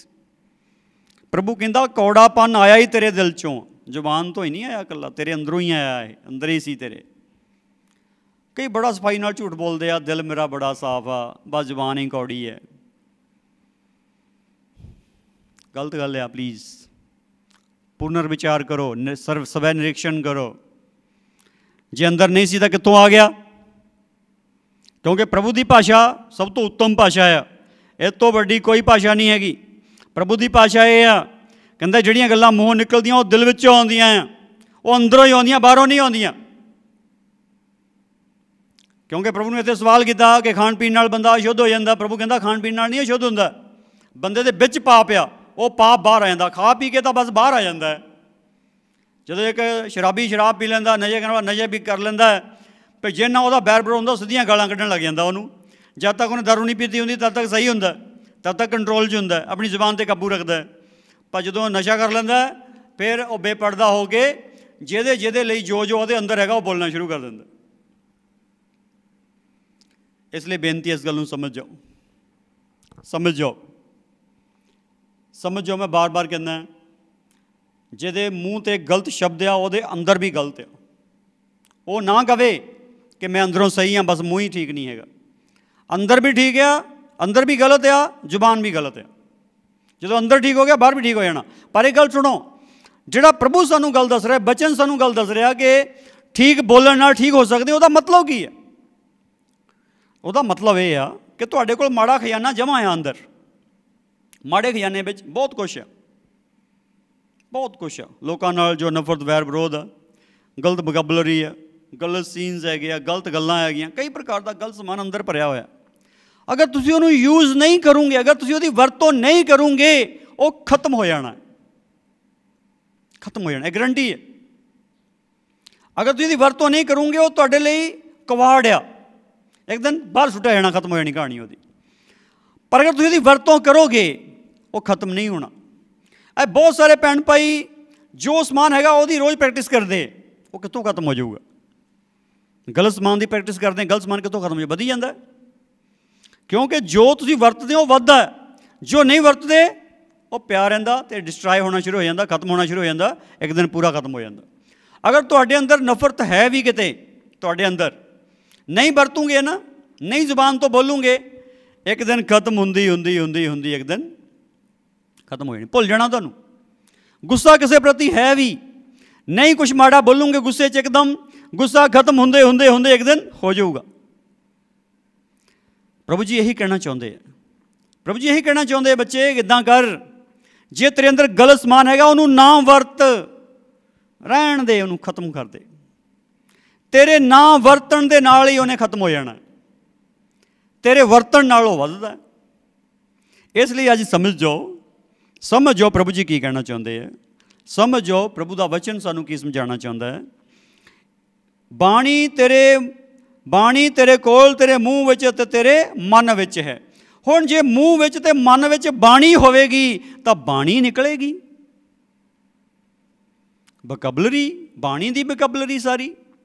ਪ੍ਰਭੂ ਕਹਿੰਦਾ ਕੌੜਾਪਨ ਆਇਆ ਹੀ ਤੇਰੇ ਦਿਲ 'ਚੋਂ, ਜ਼ੁਬਾਨ ਤੋਂ ਹੀ ਨਹੀਂ ਆਇਆ ਇਕੱਲਾ, ਤੇਰੇ ਅੰਦਰੋਂ ਹੀ ਆਇਆ ਹੈ, ਅੰਦਰ ਹੀ ਸੀ ਤੇਰੇ। ਕਈ ਬੜਾ ਸਫਾਈ ਨਾਲ ਝੂਠ ਬੋਲਦੇ ਆ, ਦਿਲ ਮੇਰਾ ਬੜਾ ਸਾਫ਼ ਆ, ਬਸ ਜ਼ੁਬਾਨ ਹੀ ਕੌੜੀ ਹੈ। ਗਲਤ ਗੱਲ ਆ। ਪਲੀਜ਼ ਪੁਨਰ ਵਿਚਾਰ ਕਰੋ, ਸਵੈ ਨਿਰੀਖਣ ਕਰੋ। ਜੇ ਅੰਦਰ ਨਹੀਂ ਸੀ ਤਾਂ ਕਿੱਥੋਂ ਆ ਗਿਆ? ਕਿਉਂਕਿ ਪ੍ਰਭੂ ਦੀ ਭਾਸ਼ਾ ਸਭ ਤੋਂ ਉੱਤਮ ਭਾਸ਼ਾ ਆ। ਇਹ ਤੋਂ ਵੱਡੀ ਕੋਈ ਭਾਸ਼ਾ ਨਹੀਂ ਹੈਗੀ। ਪ੍ਰਭੂ ਦੀ ਭਾਸ਼ਾ ਇਹ ਆ, ਕਹਿੰਦਾ ਜਿਹੜੀਆਂ ਗੱਲਾਂ ਮੂੰਹੋਂ ਨਿਕਲਦੀਆਂ ਉਹ ਦਿਲ ਵਿੱਚੋਂ ਆਉਂਦੀਆਂ ਆ, ਉਹ ਅੰਦਰੋਂ ਹੀ ਆਉਂਦੀਆਂ, ਬਾਹਰੋਂ ਨਹੀਂ ਆਉਂਦੀਆਂ। ਕਿਉਂਕਿ ਪ੍ਰਭੂ ਨੂੰ ਇੱਥੇ ਸਵਾਲ ਕੀਤਾ ਕਿ ਖਾਣ ਪੀਣ ਨਾਲ ਬੰਦਾ ਅਸ਼ੁੱਧ ਹੋ ਜਾਂਦਾ। ਪ੍ਰਭੂ ਕਹਿੰਦਾ ਖਾਣ ਪੀਣ ਨਾਲ ਨਹੀਂ ਅਸ਼ੁੱਧ ਹੁੰਦਾ, ਬੰਦੇ ਦੇ ਵਿੱਚ ਪਾਪ ਆ, ਉਹ ਪਾਪ ਬਾਹਰ ਆ ਜਾਂਦਾ। ਖਾ ਪੀ ਕੇ ਤਾਂ ਬਸ ਬਾਹਰ ਆ ਜਾਂਦਾ ਹੈ। ਜਦੋਂ ਇੱਕ ਸ਼ਰਾਬੀ ਸ਼ਰਾਬ ਪੀ ਲੈਂਦਾ, ਨਸ਼ੇ ਵੀ ਕਰ ਲੈਂਦਾ ਹੈ, ਪਰ ਜਿੰਨਾ ਉਹਦਾ ਬੈਰ ਬਰੋ ਹੁੰਦਾ, ਸਿੱਧੀਆਂ ਗਾਲਾਂ ਕੱਢਣ ਲੱਗ ਜਾਂਦਾ ਉਹਨੂੰ। ਜਦ ਤੱਕ ਉਹਨੇ ਦਾਰੂ ਨਹੀਂ ਪੀਤੀ ਹੁੰਦੀ ਤਦ ਤੱਕ ਸਹੀ ਹੁੰਦਾ, ਤਦ ਤੱਕ ਕੰਟਰੋਲ 'ਚ ਹੁੰਦਾ, ਆਪਣੀ ਜ਼ੁਬਾਨ 'ਤੇ ਕਾਬੂ ਰੱਖਦਾ ਹੈ। ਪਰ ਜਦੋਂ ਨਸ਼ਾ ਕਰ ਲੈਂਦਾ ਫਿਰ ਉਹ ਬੇਪਰਦਾ ਹੋ ਕੇ ਜਿਹਦੇ ਲਈ ਜੋ ਉਹਦੇ ਅੰਦਰ ਹੈਗਾ ਉਹ ਬੋਲਣਾ ਸ਼ੁਰੂ ਕਰ ਦਿੰਦਾ। ਇਸ ਲਈ ਬੇਨਤੀ ਇਸ ਗੱਲ ਨੂੰ ਸਮਝ ਜਾਓ, ਸਮਝ ਜਾਓ। ਮੈਂ ਬਾਰ-ਬਾਰ ਕਹਿੰਦਾ, ਜਿਹਦੇ ਮੂੰਹ 'ਤੇ ਗਲਤ ਸ਼ਬਦ ਆ ਉਹਦੇ ਅੰਦਰ ਵੀ ਗਲਤ ਆ। ਉਹ ਨਾ ਕਵੇ ਕਿ ਮੈਂ ਅੰਦਰੋਂ ਸਹੀ ਹਾਂ, ਬਸ ਮੂੰਹ ਹੀ ਠੀਕ ਨਹੀਂ ਹੈਗਾ। ਅੰਦਰ ਵੀ ਠੀਕ ਆ, ਅੰਦਰ ਵੀ ਗਲਤ ਆ, ਜ਼ੁਬਾਨ ਵੀ ਗਲਤ ਆ। ਜਦੋਂ ਅੰਦਰ ਠੀਕ ਹੋ ਗਿਆ ਬਾਹਰ ਵੀ ਠੀਕ ਹੋ ਜਾਣਾ। ਪਰ ਇਹ ਗੱਲ ਸੁਣੋ, ਜਿਹੜਾ ਪ੍ਰਭੂ ਸਾਨੂੰ ਗੱਲ ਦੱਸ ਰਿਹਾ, ਬਚਨ ਸਾਨੂੰ ਗੱਲ ਦੱਸ ਰਿਹਾ ਕਿ ਠੀਕ ਬੋਲਣ ਨਾਲ ਠੀਕ ਹੋ ਸਕਦੇ, ਉਹਦਾ ਮਤਲਬ ਕੀ ਹੈ? ਉਹਦਾ ਮਤਲਬ ਇਹ ਆ ਕਿ ਤੁਹਾਡੇ ਕੋਲ ਮਾੜਾ ਖਜ਼ਾਨਾ ਜਮ੍ਹਾਂ ਆ ਅੰਦਰ। ਮਾੜੇ ਖਜ਼ਾਨੇ ਵਿੱਚ ਬਹੁਤ ਕੁਛ ਆ, ਬਹੁਤ ਕੁਛ ਆ। ਲੋਕਾਂ ਨਾਲ ਜੋ ਨਫ਼ਰਤ, ਵੈਰ ਵਿਰੋਧ ਆ, ਗਲਤ ਵੋਕੈਬਲਰੀ ਆ, ਗਲਤ ਸੀਨਸ ਹੈਗੇ ਆ, ਗਲਤ ਗੱਲਾਂ ਹੈਗੀਆਂ, ਕਈ ਪ੍ਰਕਾਰ ਦਾ ਗਲਤ ਸਮਾਨ ਅੰਦਰ ਭਰਿਆ ਹੋਇਆ। ਅਗਰ ਤੁਸੀਂ ਉਹਨੂੰ ਯੂਜ਼ ਨਹੀਂ ਕਰੋਗੇ, ਅਗਰ ਤੁਸੀਂ ਉਹਦੀ ਵਰਤੋਂ ਨਹੀਂ ਕਰੋਗੇ, ਉਹ ਖਤਮ ਹੋ ਜਾਣਾ, ਖਤਮ ਹੋ ਜਾਣਾ, ਇਹ ਗਰੰਟੀ ਹੈ। ਅਗਰ ਤੁਸੀਂ ਇਹਦੀ ਵਰਤੋਂ ਨਹੀਂ ਕਰੋਗੇ, ਉਹ ਤੁਹਾਡੇ ਲਈ ਕਵਾੜ ਆ, ਇੱਕ ਦਿਨ ਬਾਹਰ ਸੁੱਟਿਆ ਜਾਣਾ, ਖਤਮ ਹੋ ਜਾਣੀ ਕਹਾਣੀ ਉਹਦੀ। ਪਰ ਅਗਰ ਤੁਸੀਂ ਇਹਦੀ ਵਰਤੋਂ ਕਰੋਗੇ, ਉਹ ਖਤਮ ਨਹੀਂ ਹੋਣਾ। ਇਹ ਬਹੁਤ ਸਾਰੇ ਭੈਣ ਭਾਈ ਜੋ ਸਮਾਨ ਹੈਗਾ ਉਹਦੀ ਰੋਜ਼ ਪ੍ਰੈਕਟਿਸ ਕਰਦੇ, ਉਹ ਕਿੱਥੋਂ ਖਤਮ ਹੋ ਜਾਊਗਾ? ਗਲਤ ਸਮਾਨ ਦੀ ਪ੍ਰੈਕਟਿਸ ਕਰਦੇ ਹਾਂ, ਗਲਤ ਸਮਾਨ ਕਿੱਥੋਂ ਖਤਮ ਹੋ ਜਾਂਦਾ? ਵਧੀ ਜਾਂਦਾ, ਕਿਉਂਕਿ ਜੋ ਤੁਸੀਂ ਵਰਤਦੇ ਹੋ ਉਹ ਵੱਧਦਾ, ਜੋ ਨਹੀਂ ਵਰਤਦੇ ਉਹ ਪਿਆ ਰਹਿੰਦਾ ਅਤੇ ਡਿਸਟਰਾਏ ਹੋਣਾ ਸ਼ੁਰੂ ਹੋ ਜਾਂਦਾ, ਖਤਮ ਹੋਣਾ ਸ਼ੁਰੂ ਹੋ ਜਾਂਦਾ, ਇੱਕ ਦਿਨ ਪੂਰਾ ਖਤਮ ਹੋ ਜਾਂਦਾ। ਅਗਰ ਤੁਹਾਡੇ ਅੰਦਰ ਨਫ਼ਰਤ ਹੈ ਵੀ ਕਿਤੇ ਤੁਹਾਡੇ ਅੰਦਰ, ਨਹੀਂ ਵਰਤੂਗੇ ਨਾ, ਨਹੀਂ ਜ਼ੁਬਾਨ ਤੋਂ ਬੋਲੂਗੇ, ਇੱਕ ਦਿਨ ਖਤਮ ਹੁੰਦੀ ਇੱਕ ਦਿਨ ਖਤਮ ਹੋ ਜਾਣੀ, ਭੁੱਲ ਜਾਣਾ ਤੁਹਾਨੂੰ। ਗੁੱਸਾ ਕਿਸੇ ਪ੍ਰਤੀ ਹੈ ਵੀ, ਨਹੀਂ ਕੁਛ ਮਾੜਾ ਬੋਲੂਗੇ ਗੁੱਸੇ 'ਚ, ਇੱਕਦਮ ਗੁੱਸਾ ਖਤਮ ਹੁੰਦੇ ਇੱਕ ਦਿਨ ਹੋ ਜਾਊਗਾ। ਪ੍ਰਭੂ ਜੀ ਇਹੀ ਕਹਿਣਾ ਚਾਹੁੰਦੇ ਆ, ਪ੍ਰਭੂ ਜੀ ਇਹੀ ਕਹਿਣਾ ਚਾਹੁੰਦੇ, ਬੱਚੇ ਇੱਦਾਂ ਕਰ, ਜੇ ਤੇਰੇ ਅੰਦਰ ਗਲਤ ਸਮਾਨ ਹੈਗਾ ਉਹਨੂੰ ਨਾ ਵਰਤ, ਰਹਿਣ ਦੇ, ਉਹਨੂੰ ਖਤਮ ਕਰ ਦੇ। ਤੇਰੇ ਨਾ ਵਰਤਣ ਦੇ ਨਾਲ ਹੀ ਉਹਨੇ ਖਤਮ ਹੋ ਜਾਣਾ, ਤੇਰੇ ਵਰਤਣ ਨਾਲ ਉਹ ਵੱਧਦਾ। ਇਸ ਲਈ ਅੱਜ ਸਮਝ ਜਾਓ ਪ੍ਰਭੂ ਜੀ ਕੀ ਕਹਿਣਾ ਚਾਹੁੰਦੇ ਆ, ਸਮਝ ਜਾਓ ਪ੍ਰਭੂ ਦਾ ਵਚਨ ਸਾਨੂੰ ਕੀ ਸਮਝਾਉਣਾ ਚਾਹੁੰਦਾ ਹੈ। ਬਾਣੀ ਤੇਰੇ ਕੋਲ, ਤੇਰੇ ਮੂੰਹ ਵਿੱਚ ਅਤੇ ਤੇਰੇ ਮਨ ਵਿੱਚ ਹੈ। ਹੁਣ ਜੇ ਮੂੰਹ ਵਿੱਚ ਅਤੇ ਮਨ ਵਿੱਚ ਬਾਣੀ ਹੋਵੇਗੀ ਤਾਂ ਬਾਣੀ ਨਿਕਲੇਗੀ। ਵੋਕੈਬਲਰੀ, ਬਾਣੀ ਦੀ ਵੋਕੈਬਲਰੀ ਸਾਰੀ,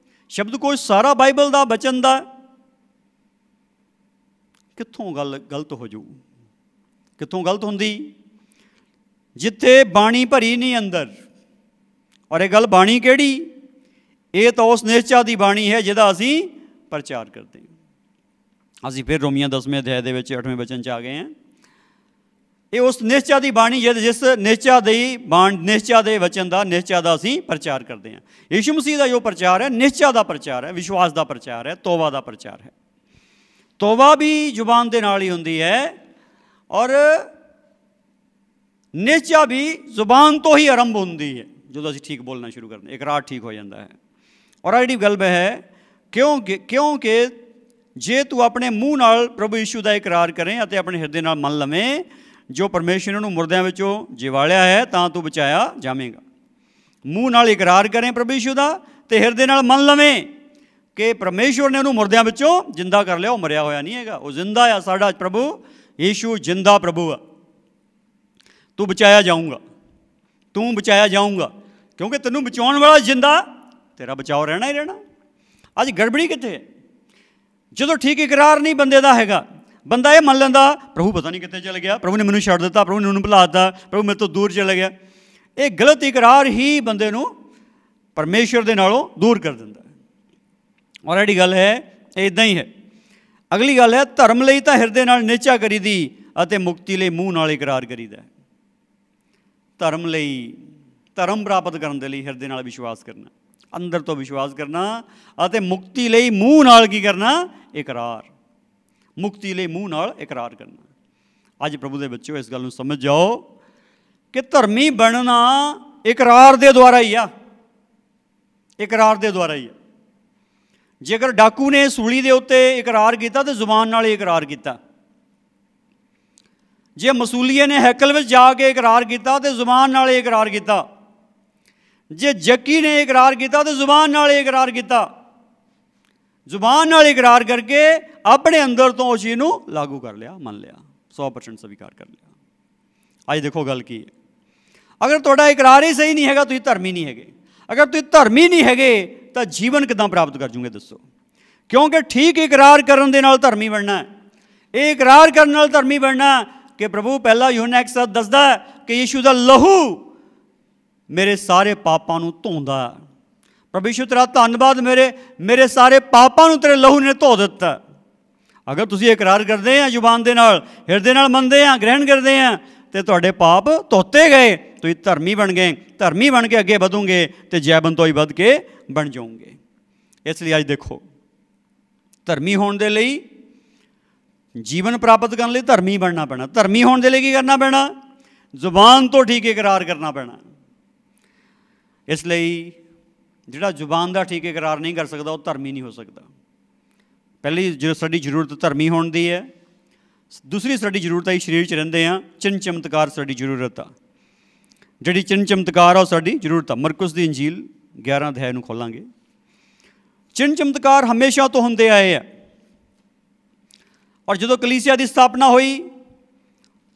ਸ਼ਬਦਕੋਸ਼ ਸਾਰਾ ਬਾਈਬਲ ਦਾ, ਬਚਨ ਦਾ, ਕਿੱਥੋਂ ਗੱਲ ਗਲਤ ਹੋ ਜਾਊ? ਕਿੱਥੋਂ ਗਲਤ ਹੁੰਦੀ? ਜਿੱਥੇ ਬਾਣੀ ਭਰੀ ਨਹੀਂ ਅੰਦਰ। ਔਰ ਇਹ ਗੱਲ ਬਾਣੀ ਕਿਹੜੀ? ਇਹ ਤਾਂ ਉਸ ਨਿਸ਼ਚਾ ਦੀ ਬਾਣੀ ਹੈ ਜਿਹਦਾ ਅਸੀਂ ਪ੍ਰਚਾਰ ਕਰਦੇ ਹਾਂ। ਅਸੀਂ ਫਿਰ ਰੋਮੀਆਂ 10ਵੇਂ ਅਧਿਆਇ ਦੇ ਵਿੱਚ 8ਵੇਂ ਵਚਨ 'ਚ ਆ ਗਏ ਹਾਂ। ਇਹ ਉਸ ਨਿਸ਼ਚਾ ਦੀ ਬਾਣੀ ਜਿਸ ਨਿਸ਼ਚਾ ਦੇ ਵਚਨ ਦਾ, ਨਿਸ਼ਚਾ ਦਾ ਅਸੀਂ ਪ੍ਰਚਾਰ ਕਰਦੇ ਹਾਂ। ਯਿਸੂ ਮਸੀਹ ਦਾ ਜੋ ਪ੍ਰਚਾਰ ਹੈ ਨਿਸ਼ਚਾ ਦਾ ਪ੍ਰਚਾਰ ਹੈ, ਵਿਸ਼ਵਾਸ ਦਾ ਪ੍ਰਚਾਰ ਹੈ, ਤੋਬਾ ਦਾ ਪ੍ਰਚਾਰ ਹੈ। ਤੋਬਾ ਵੀ ਜ਼ੁਬਾਨ ਦੇ ਨਾਲ ਹੀ ਹੁੰਦੀ ਹੈ ਔਰ ਨਿਸ਼ਚਾ ਵੀ ਜ਼ੁਬਾਨ ਤੋਂ ਹੀ ਆਰੰਭ ਹੁੰਦੀ ਹੈ। ਜਦੋਂ ਅਸੀਂ ਠੀਕ ਬੋਲਣਾ ਸ਼ੁਰੂ ਕਰਦੇ, ਇਕਰਾਰ ਠੀਕ ਹੋ ਜਾਂਦਾ ਹੈ। ਔਰ ਜਿਹੜੀ ਗੱਲ ਹੈ ਕਿਉਂਕਿ ਜੇ ਤੂੰ ਆਪਣੇ ਮੂੰਹ ਨਾਲ ਪ੍ਰਭੂ ਯਿਸੂ ਦਾ ਇਕਰਾਰ ਕਰੇ ਅਤੇ ਆਪਣੇ ਹਿਰਦੇ ਨਾਲ ਮੰਨ ਲਵੇਂ ਜੋ ਪਰਮੇਸ਼ਰ ਨੂੰ ਮੁਰਦਿਆਂ ਵਿੱਚੋਂ ਜਿਵਾਲਿਆ ਹੈ ਤਾਂ ਤੂੰ ਬਚਾਇਆ ਜਾਵੇਂਗਾ। ਮੂੰਹ ਨਾਲ ਇਕਰਾਰ ਕਰੇ ਪ੍ਰਭੂ ਯਿਸੂ ਦਾ ਅਤੇ ਹਿਰਦੇ ਨਾਲ ਮੰਨ ਲਵੇਂ ਕਿ ਪਰਮੇਸ਼ਰ ਨੇ ਉਹਨੂੰ ਮੁਰਦਿਆਂ ਵਿੱਚੋਂ ਜਿੰਦਾ ਕਰ ਲਿਆ। ਉਹ ਮਰਿਆ ਹੋਇਆ ਨਹੀਂ ਹੈਗਾ, ਉਹ ਜ਼ਿੰਦਾ ਆ। ਸਾਡਾ ਪ੍ਰਭੂ ਯਿਸੂ ਜਿੰਦਾ ਪ੍ਰਭੂ ਆ। ਤੂੰ ਬਚਾਇਆ ਜਾਊਂਗਾ ਕਿਉਂਕਿ ਤੈਨੂੰ ਬਚਾਉਣ ਵਾਲਾ ਜਿੰਦਾ, ਤੇਰਾ ਬਚਾਓ ਰਹਿਣਾ ਹੀ ਰਹਿਣਾ। ਅੱਜ ਗੜਬੜੀ ਕਿੱਥੇ ਹੈ? ਜਦੋਂ ਠੀਕ ਇਕਰਾਰ ਨਹੀਂ ਬੰਦੇ ਦਾ ਹੈਗਾ, ਬੰਦਾ ਇਹ ਮੰਨ ਲੈਂਦਾ ਪ੍ਰਭੂ ਪਤਾ ਨਹੀਂ ਕਿੱਥੇ ਚਲ ਗਿਆ, ਪ੍ਰਭੂ ਨੇ ਮੈਨੂੰ ਛੱਡ ਦਿੱਤਾ, ਪ੍ਰਭੂ ਨੇ ਮੈਨੂੰ ਭੁਲਾ ਦਿੱਤਾ, ਪ੍ਰਭੂ ਮੇਰੇ ਤੋਂ ਦੂਰ ਚਲਾ ਗਿਆ। ਇਹ ਗਲਤ ਇਕਰਾਰ ਹੀ ਬੰਦੇ ਨੂੰ ਪਰਮੇਸ਼ਰ ਦੇ ਨਾਲੋਂ ਦੂਰ ਕਰ ਦਿੰਦਾ। ਔਰ ਜਿਹੜੀ ਗੱਲ ਹੈ ਇਹ ਇੱਦਾਂ ਹੀ ਹੈ। ਅਗਲੀ ਗੱਲ ਹੈ, ਧਰਮ ਲਈ ਤਾਂ ਹਿਰਦੇ ਨਾਲ ਨਿਸ਼ਚਾ ਕਰੀਦੀ ਅਤੇ ਮੁਕਤੀ ਲਈ ਮੂੰਹ ਨਾਲ ਇਕਰਾਰ ਕਰੀਦਾ। ਧਰਮ ਪ੍ਰਾਪਤ ਕਰਨ ਦੇ ਲਈ ਹਿਰਦੇ ਨਾਲ ਵਿਸ਼ਵਾਸ ਕਰਨਾ, ਅੰਦਰ ਤੋਂ ਵਿਸ਼ਵਾਸ ਕਰਨਾ ਅਤੇ ਮੁਕਤੀ ਲਈ ਮੂੰਹ ਨਾਲ ਕੀ ਕਰਨਾ? ਇਕਰਾਰ। ਮੁਕਤੀ ਲਈ ਮੂੰਹ ਨਾਲ ਇਕਰਾਰ ਕਰਨਾ। ਅੱਜ ਪ੍ਰਭੂ ਦੇ ਬੱਚਿਓ ਇਸ ਗੱਲ ਨੂੰ ਸਮਝ ਜਾਓ ਕਿ ਧਰਮੀ ਬਣਨਾ ਇਕਰਾਰ ਦੇ ਦੁਆਰਾ ਹੀ ਆ, ਇਕਰਾਰ ਦੇ ਦੁਆਰਾ ਹੀ ਆ। ਜੇਕਰ ਡਾਕੂ ਨੇ ਸੂਲੀ ਦੇ ਉੱਤੇ ਇਕਰਾਰ ਕੀਤਾ ਤਾਂ ਜ਼ੁਬਾਨ ਨਾਲ ਹੀ ਇਕਰਾਰ ਕੀਤਾ। ਜੇ ਮਸੂਲੀਏ ਨੇ ਹੈਕਲ ਵਿੱਚ ਜਾ ਕੇ ਇਕਰਾਰ ਕੀਤਾ ਤਾਂ ਜ਼ੁਬਾਨ ਨਾਲ ਹੀ ਇਕਰਾਰ ਕੀਤਾ। ਜੇ ਜੱਕੀ ਨੇ ਇਕਰਾਰ ਕੀਤਾ ਤਾਂ ਜ਼ੁਬਾਨ ਨਾਲ ਹੀ ਇਕਰਾਰ ਕੀਤਾ। ਜ਼ੁਬਾਨ ਨਾਲ ਇਕਰਾਰ ਕਰਕੇ ਆਪਣੇ ਅੰਦਰ ਤੋਂ ਉਸ ਚੀਜ਼ ਨੂੰ ਲਾਗੂ ਕਰ ਲਿਆ, ਮੰਨ ਲਿਆ, 100% ਸਵੀਕਾਰ ਕਰ ਲਿਆ। ਅੱਜ ਦੇਖੋ ਗੱਲ ਕੀ ਹੈ। ਅਗਰ ਤੁਹਾਡਾ ਇਕਰਾਰ ਹੀ ਸਹੀ ਨਹੀਂ ਹੈਗਾ, ਤੁਸੀਂ ਧਰਮੀ ਨਹੀਂ ਹੈਗੇ। ਅਗਰ ਤੁਸੀਂ ਧਰਮੀ ਨਹੀਂ ਹੈਗੇ ਤਾਂ ਜੀਵਨ ਕਿੱਦਾਂ ਪ੍ਰਾਪਤ ਕਰ ਜੂਗੇ ਦੱਸੋ? ਕਿਉਂਕਿ ਠੀਕ ਇਕਰਾਰ ਕਰਨ ਦੇ ਨਾਲ ਧਰਮੀ ਬਣਨਾ ਹੈ। ਇਹ ਇਕਰਾਰ ਕਰਨ ਨਾਲ ਧਰਮੀ ਬਣਨਾ ਕਿ ਪ੍ਰਭੂ ਪਹਿਲਾ ਯੂਹੰਨਾ 1:7 ਦੱਸਦਾ ਕਿ ਯਿਸੂ ਦਾ ਲਹੂ ਮੇਰੇ ਸਾਰੇ ਪਾਪਾਂ ਨੂੰ ਧੋਂਦਾ। ਪ੍ਰਭੂ ਯਿਸੂ ਤੇਰਾ ਧੰਨਵਾਦ, ਮੇਰੇ ਸਾਰੇ ਪਾਪਾਂ ਨੂੰ ਤੇਰੇ ਲਹੂ ਨੇ ਧੋ ਦਿੱਤਾ। ਅਗਰ ਤੁਸੀਂ ਇਕਰਾਰ ਕਰਦੇ ਆ ਜ਼ੁਬਾਨ ਦੇ ਨਾਲ, ਹਿਰਦੇ ਨਾਲ ਮੰਨਦੇ ਆ, ਗ੍ਰਹਿਣ ਕਰਦੇ ਆ ਅਤੇ ਤੁਹਾਡੇ ਪਾਪ ਧੋਤੇ ਗਏ, ਤੁਸੀਂ ਧਰਮੀ ਬਣ ਗਏ। ਧਰਮੀ ਬਣ ਕੇ ਅੱਗੇ ਵਧੋਗੇ ਅਤੇ ਜੈਬਨ ਤੋਂ ਹੀ ਵੱਧ ਕੇ ਬਣ ਜਾਓਗੇ। ਇਸ ਲਈ ਅੱਜ ਦੇਖੋ, ਧਰਮੀ ਹੋਣ ਦੇ ਲਈ, ਜੀਵਨ ਪ੍ਰਾਪਤ ਕਰਨ ਲਈ ਧਰਮੀ ਬਣਨਾ ਪੈਣਾ। ਧਰਮੀ ਹੋਣ ਦੇ ਲਈ ਕੀ ਕਰਨਾ ਪੈਣਾ? ਜ਼ੁਬਾਨ ਤੋਂ ਠੀਕ ਇਕਰਾਰ ਕਰਨਾ ਪੈਣਾ। ਇਸ ਲਈ ਜਿਹੜਾ ਜ਼ੁਬਾਨ ਦਾ ਠੀਕ ਇਕਰਾਰ ਨਹੀਂ ਕਰ ਸਕਦਾ ਉਹ ਧਰਮੀ ਨਹੀਂ ਹੋ ਸਕਦਾ। ਪਹਿਲੀ ਜੋ ਸਾਡੀ ਜ਼ਰੂਰਤ ਧਰਮੀ ਹੋਣ ਦੀ ਹੈ। ਦੂਸਰੀ ਸਾਡੀ ਜ਼ਰੂਰਤ ਹੈ ਸਰੀਰ 'ਚ ਰਹਿੰਦੇ ਹਾਂ, ਚਿੰਨ੍ਹ ਚਮਤਕਾਰ ਸਾਡੀ ਜ਼ਰੂਰਤ ਆ। ਜਿਹੜੀ ਚਿੰਨ੍ਹ ਚਮਤਕਾਰ ਆ ਉਹ ਸਾਡੀ ਜ਼ਰੂਰਤ ਆ। ਮਰਕੁਸ ਦੀ ਇੰਜੀਲ 11 ਅਧਿਆਇ ਨੂੰ ਖੋਲਾਂਗੇ। ਚਿੰਨ੍ਹ ਚਮਤਕਾਰ ਹਮੇਸ਼ਾ ਤੋਂ ਹੁੰਦੇ ਆਏ ਆ। ਔਰ ਜਦੋਂ ਕਲੀਸਿਆ ਦੀ ਸਥਾਪਨਾ ਹੋਈ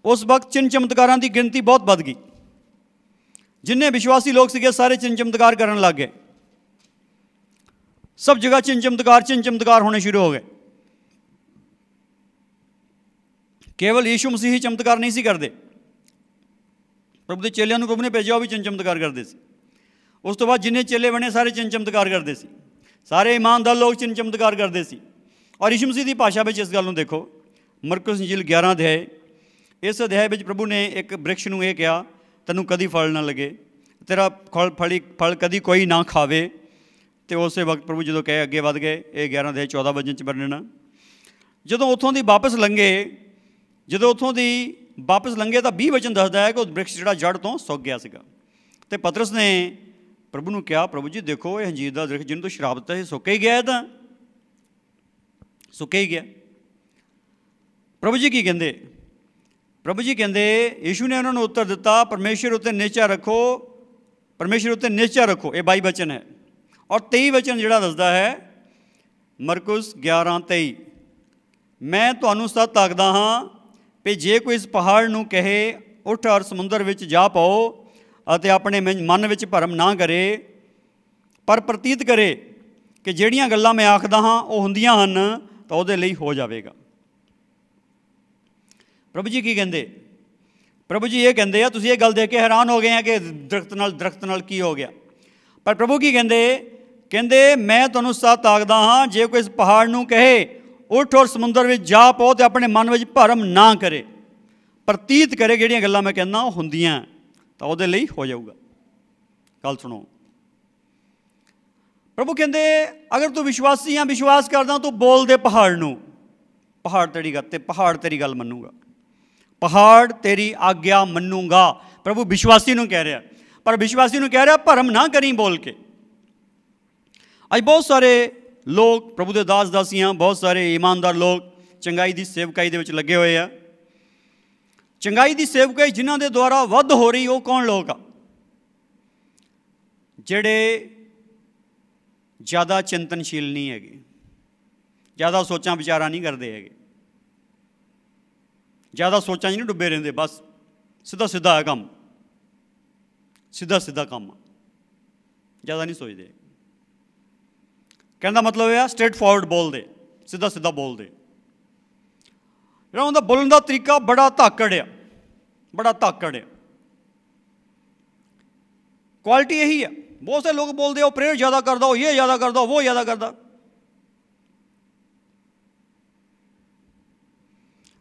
ਉਸ ਵਕਤ ਚਿੰਨ੍ਹ ਚਮਤਕਾਰਾਂ ਦੀ ਗਿਣਤੀ ਬਹੁਤ ਵੱਧ ਗਈ। ਜਿੰਨੇ ਵਿਸ਼ਵਾਸੀ ਲੋਕ ਸੀਗੇ ਸਾਰੇ ਚਿੰਨ੍ਹ ਚਮਤਕਾਰ ਕਰਨ ਲੱਗ ਗਏ। सब जगह चिन्ह चमत्कार होने शुरू हो गए। केवल यीशु मसीह ही चमत्कार नहीं सी करते, प्रभु के चेलियां नूं प्रभु ने भेजा, वो भी चिन्ह चमत्कार करते सी। उस तो बाद जिन्ने चेले बने सारे चिन्ह चमत्कार करते सी, सारे ईमानदार लोग चिन्ह चमत्कार करते सी। और यीशु मसीह की भाषा में इस गल नूं देखो, मरकुस इंजील 11 अध्याय, इस अध्याय में प्रभु ने एक वृक्ष नूं यह कहा, तैनूं कदी फल ना लगे, तेरा फल कदी कोई ना खावे। तो उस वक्त प्रभु जो कहे अगे वध गए। ये 11 अध्याय 14 वचन च वर्णन। जदों उत्थों दी वापस लंघे, जदों उत्थों दी वापस लंघे तो 20 वचन दसदा है कि वृक्ष जिहड़ा जड़ तो सुक गया सीगा। ते पतरस ने प्रभु नूं कहा, प्रभु जी देखो ये अंजीर दा वृक्ष जिन्हों तो शराब दिता है सुक ही गया, तो सुक ही गया। प्रभु जी की कहंदे? प्रभु जी कहंदे, यीशु ने उन्होंने उत्तर दिता, परमेश्वर उत्ते निश्चय रखो, परमेश्वर उत्ते निश्चय रखो। ये 22 वचन है। और 23 वचन जिहड़ा दसदा है मरकुस 11:23, मैं तुहानूं सच आखदा हां भी जे कोई इस पहाड़ नूं कहे उठ और समुंदर विच जा पाओ अते अपने मन विच भरम ना करे, पर प्रतीत करे कि जिहड़ियां गल्लां मैं आखदा हां वो हुंदियां हन तो उहदे लई हो जावेगा। प्रभु जी की कहंदे? प्रभु जी ये कहंदे आ, तुसीं ये गल देख के हैरान हो गए हैं कि दरख्त नाल की हो गया, पर प्रभु की कहंदे? कहंदे मैं तुहानूं सच आखदा हां जे कोई इस पहाड़ नूं कहे उठ और समुंदर विच जा पाओ तो अपने मन विच भरम ना करे, प्रतीत करे जिहड़ियां गल्लां मैं कहना वो हुंदियां तो उहदे लई हो जाऊगा। गल सुनो, प्रभु कहंदे अगर तू विश्वासी हाँ, विश्वास करदा तू बोल दे पहाड़ नूं, पहाड़ तेरी गल मनूगा, पहाड़ तेरी आग्या मनूंगा। प्रभु विश्वासी नूं कह रहा, पर विश्वासी नूं कह रहा भरम ना करी बोल के। अज बहुत सारे लोग प्रभु के दास दासियां, बहुत सारे ईमानदार लोग चंगाई की सेवकाई दे विच लगे हुए हैं। चंगाई की सेवकाई जिन्हां दे द्वारा वध हो रही, वो कौन लोग आ? जिहड़े ज़्यादा चिंतनशील नहीं है, ज़्यादा सोचां विचारा नहीं करते है, ज़्यादा सोचां नहीं डुबे रहंदे, बस सीधा सीधा है काम, सीधा सीधा काम, ज़्यादा नहीं सोचते। कहने का मतलब है स्ट्रेट फॉरवर्ड बोल दे, सीधा सीधा बोल दे। जिहड़ा उनका बोलने का तरीका बड़ा धाकड़ है, बड़ा धाकड़ है। क्वालिटी यही है। बहुत से लोग बोलते हो प्रेयर ज़्यादा करदा, वो ये ज़्यादा करदा, वो ज़्यादा करदा।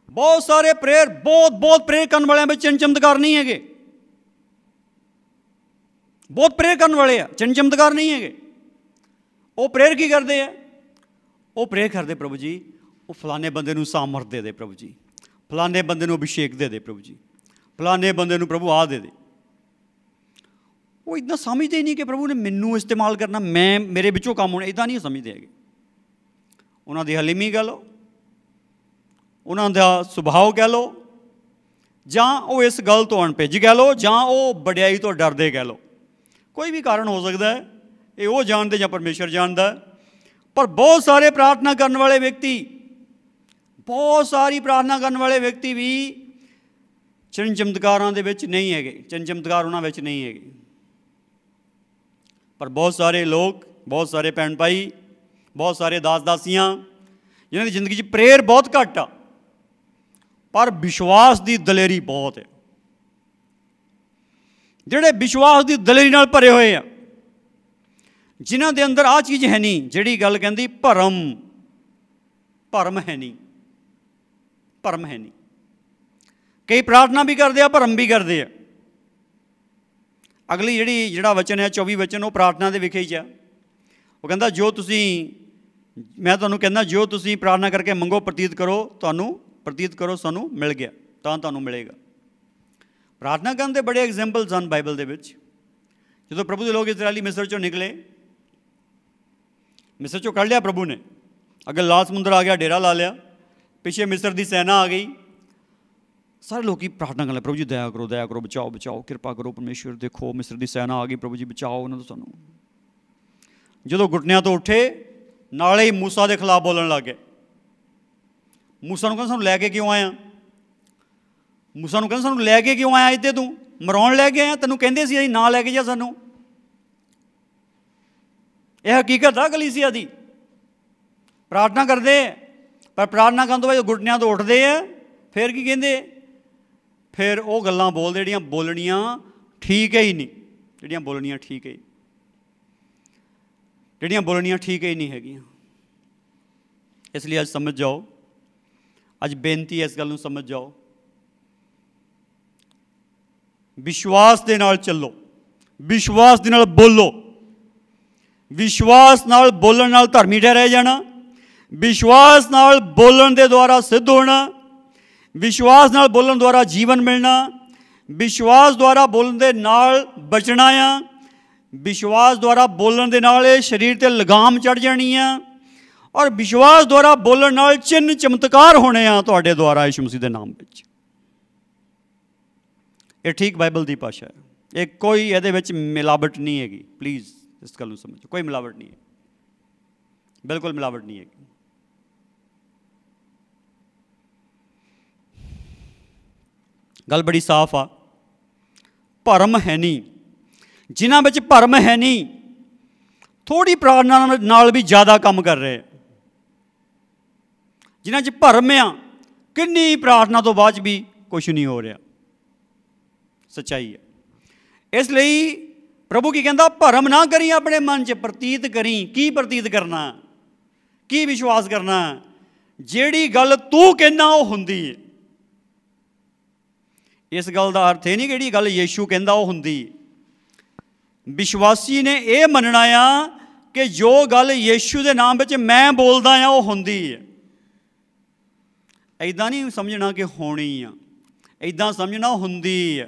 बहुत सारे प्रेयर, बहुत प्रेयर करने वाले में चिन्ह चमत्कार नहीं है, बहुत प्रेयर करने वाले हैं, चिन्ह चमत्कार नहीं है। वो प्रेयर की करते हैं? वो प्रेयर करते प्रभु जी वो फलाने बंदे नूं सामर्थ दे दे, प्रभु जी फलाने बंदे नूं अभिषेक दे दे, प्रभु जी फलाने बंदे नूं प्रभु आ दे दे। वो इतना समझते ही नहीं कि प्रभु ने मैनू इस्तेमाल करना, मैं मेरे विचों काम होना, इदा नहीं समझते है। उन्हों की हलीमी कह लो, उन्हों का सुभाव कह लो, जां वो इस गल तो अणभिज कह लो, जां वो वडियाई तो डरदे कह लो। कोई भी कारण हो सकता है, ये वो जानते या परमेश्वर जानता है। पर बहुत सारे प्रार्थना करने वाले व्यक्ति, बहुत सारी प्रार्थना करने वाले व्यक्ति भी चिन्ह चमत्कारां दे विच नहीं है, चिन्ह चमत्कार उन्हां विच नहीं है। पर बहुत सारे लोग, बहुत सारे भैन भाई, बहुत सारे दास दासियां जिन्हां दी जिंदगी च प्रेयर बहुत घट आ, पर विश्वास की दलेरी बहुत है। जिहड़े विश्वास की दलेरी नाल भरे हुए हैं, जिन्हां दे अंदर आ चीज़ है नहीं, जिहड़ी गल कहंदी भरम, भरम है नहीं, भरम है नहीं। कई प्रार्थना भी करते हैं, भरम भी करते हैं। अगली जिहड़ा वचन है 24 वचन, वो प्रार्थना के विखे च है। वो कहता जो तुसी, मैं तुहानूं कहना जो तुसी प्रार्थना करके मंगो प्रतीत करो, तुहानूं प्रतीत करो सानूं मिल गया, तां तुहानूं मिलेगा। प्रार्थना करने के बड़े एग्जाम्पल सन बाइबल दे विच। जो प्रभु के लोग इजरायली मिस्र चों निकले, मिस्र चों कढ़ लिया प्रभु ने, अगे लाल समुंदर आ गया, डेरा ला लिया, पिछे मिस्र की सेना आ गई। सारे लोग प्रार्थना कर, प्रभु जी दया करो, दया करो, बचाओ बचाओ, कृपा करो परमेश्वर, देखो मिस्र की सेना आ गई, प्रभु जी बचाओ उन्होंने सानू। जो घुटनिया तो उठे, नाले ही मूसा के खिलाफ बोलन लग गए। मूसा नूं कहंदे सानू लैके क्यों आया, मूसा नूं कहंदे सानू लैके क्यों आया, इत्ते तू मराउण लै के आया, तैनूं कहंदे सी ना लैके जा सानू। ਇਹ ਹਕੀਕਤ ਆ ਕਲੀਸਿਆ ਦੀ। ਪ੍ਰਾਰਥਨਾ ਕਰਦੇ ਪਰ ਪ੍ਰਾਰਥਨਾ ਕਰਨ ਤੋਂ ਬਾਅਦ ਘੁਟਨਿਆਂ ਤੋਂ ਉੱਠਦੇ ਆ, ਫਿਰ ਕੀ ਕਹਿੰਦੇ? ਫਿਰ ਉਹ ਗੱਲਾਂ ਬੋਲਦੇ ਜਿਹੜੀਆਂ ਬੋਲਣੀਆਂ ਠੀਕ ਹੀ ਨਹੀਂ, ਜਿਹੜੀਆਂ ਬੋਲਣੀਆਂ ਠੀਕ ਹੀ, ਜਿਹੜੀਆਂ ਬੋਲਣੀਆਂ ਠੀਕ ਹੀ ਨਹੀਂ ਹੈਗੀਆਂ। ਇਸ ਲਈ ਅੱਜ ਸਮਝ ਜਾਓ, ਅੱਜ ਬੇਨਤੀ ਹੈ, ਇਸ ਗੱਲ ਨੂੰ ਸਮਝ ਜਾਓ। ਵਿਸ਼ਵਾਸ ਦੇ ਨਾਲ ਚੱਲੋ, ਵਿਸ਼ਵਾਸ ਦੇ ਨਾਲ ਬੋਲੋ। ਵਿਸ਼ਵਾਸ ਨਾਲ ਬੋਲਣ ਨਾਲ ਧਰਮੀ ਠਹਿਰਾਇਆ ਜਾਣਾ, ਵਿਸ਼ਵਾਸ ਨਾਲ ਬੋਲਣ ਦੇ ਦੁਆਰਾ ਸਿੱਧ ਹੋਣਾ, ਵਿਸ਼ਵਾਸ ਨਾਲ ਬੋਲਣ ਦੁਆਰਾ ਜੀਵਨ ਮਿਲਣਾ, ਵਿਸ਼ਵਾਸ ਦੁਆਰਾ ਬੋਲਣ ਦੇ ਨਾਲ ਬਚਣਾ ਆ, ਵਿਸ਼ਵਾਸ ਦੁਆਰਾ ਬੋਲਣ ਦੇ ਨਾਲ ਇਹ ਸਰੀਰ 'ਤੇ ਲਗਾਮ ਚੜ੍ਹ ਜਾਣੀ ਆ, ਔਰ ਵਿਸ਼ਵਾਸ ਦੁਆਰਾ ਬੋਲਣ ਨਾਲ ਚਿੰਨ੍ਹ ਚਮਤਕਾਰ ਹੋਣੇ ਆ ਤੁਹਾਡੇ ਦੁਆਰਾ ਯਿਸੂ ਮਸੀਹ ਦੇ ਨਾਮ ਵਿੱਚ। ਇਹ ਠੀਕ ਬਾਈਬਲ ਦੀ ਭਾਸ਼ਾ ਹੈ। ਇਹ ਕੋਈ ਇਹਦੇ ਵਿੱਚ ਮਿਲਾਵਟ ਨਹੀਂ ਹੈਗੀ। ਪਲੀਜ਼ ਇਸ ਗੱਲ ਨੂੰ ਸਮਝੋ, ਕੋਈ ਮਿਲਾਵਟ ਨਹੀਂ ਹੈ, ਬਿਲਕੁਲ ਮਿਲਾਵਟ ਨਹੀਂ ਹੈਗੀ। ਗੱਲ ਬੜੀ ਸਾਫ਼ ਆ, ਭਰਮ ਹੈ ਨਹੀਂ। ਜਿਨ੍ਹਾਂ ਵਿੱਚ ਭਰਮ ਹੈ ਨਹੀਂ, ਥੋੜ੍ਹੀ ਪ੍ਰਾਰਥਨਾ ਨਾਲ ਵੀ ਜ਼ਿਆਦਾ ਕੰਮ ਕਰ ਰਹੇ। ਜਿਨ੍ਹਾਂ 'ਚ ਭਰਮ ਆ, ਕਿੰਨੀ ਪ੍ਰਾਰਥਨਾ ਤੋਂ ਬਾਅਦ ਵੀ ਕੁਛ ਨਹੀਂ ਹੋ ਰਿਹਾ। ਸੱਚਾਈ ਹੈ। ਇਸ ਲਈ ਪ੍ਰਭੂ ਕੀ ਕਹਿੰਦਾ? ਭਰਮ ਨਾ ਕਰੀ ਆਪਣੇ ਮਨ 'ਚ, ਪ੍ਰਤੀਤ ਕਰੀ। ਕੀ ਪ੍ਰਤੀਤ ਕਰਨਾ? ਕੀ ਵਿਸ਼ਵਾਸ ਕਰਨਾ? ਜਿਹੜੀ ਗੱਲ ਤੂੰ ਕਹਿੰਦਾ ਉਹ ਹੁੰਦੀ ਹੈ। ਇਸ ਗੱਲ ਦਾ ਅਰਥ ਇਹ ਨਹੀਂ ਕਿ ਜਿਹੜੀ ਗੱਲ ਯੀਸ਼ੂ ਕਹਿੰਦਾ ਉਹ ਹੁੰਦੀ। ਵਿਸ਼ਵਾਸੀ ਨੇ ਇਹ ਮੰਨਣਾ ਆ ਕਿ ਜੋ ਗੱਲ ਯੀਸ਼ੂ ਦੇ ਨਾਮ ਵਿੱਚ ਮੈਂ ਬੋਲਦਾ ਆ ਉਹ ਹੁੰਦੀ ਹੈ। ਇੱਦਾਂ ਨਹੀਂ ਸਮਝਣਾ ਕਿ ਹੋਣੀ ਆ, ਇੱਦਾਂ ਸਮਝਣਾ ਹੁੰਦੀ ਆ।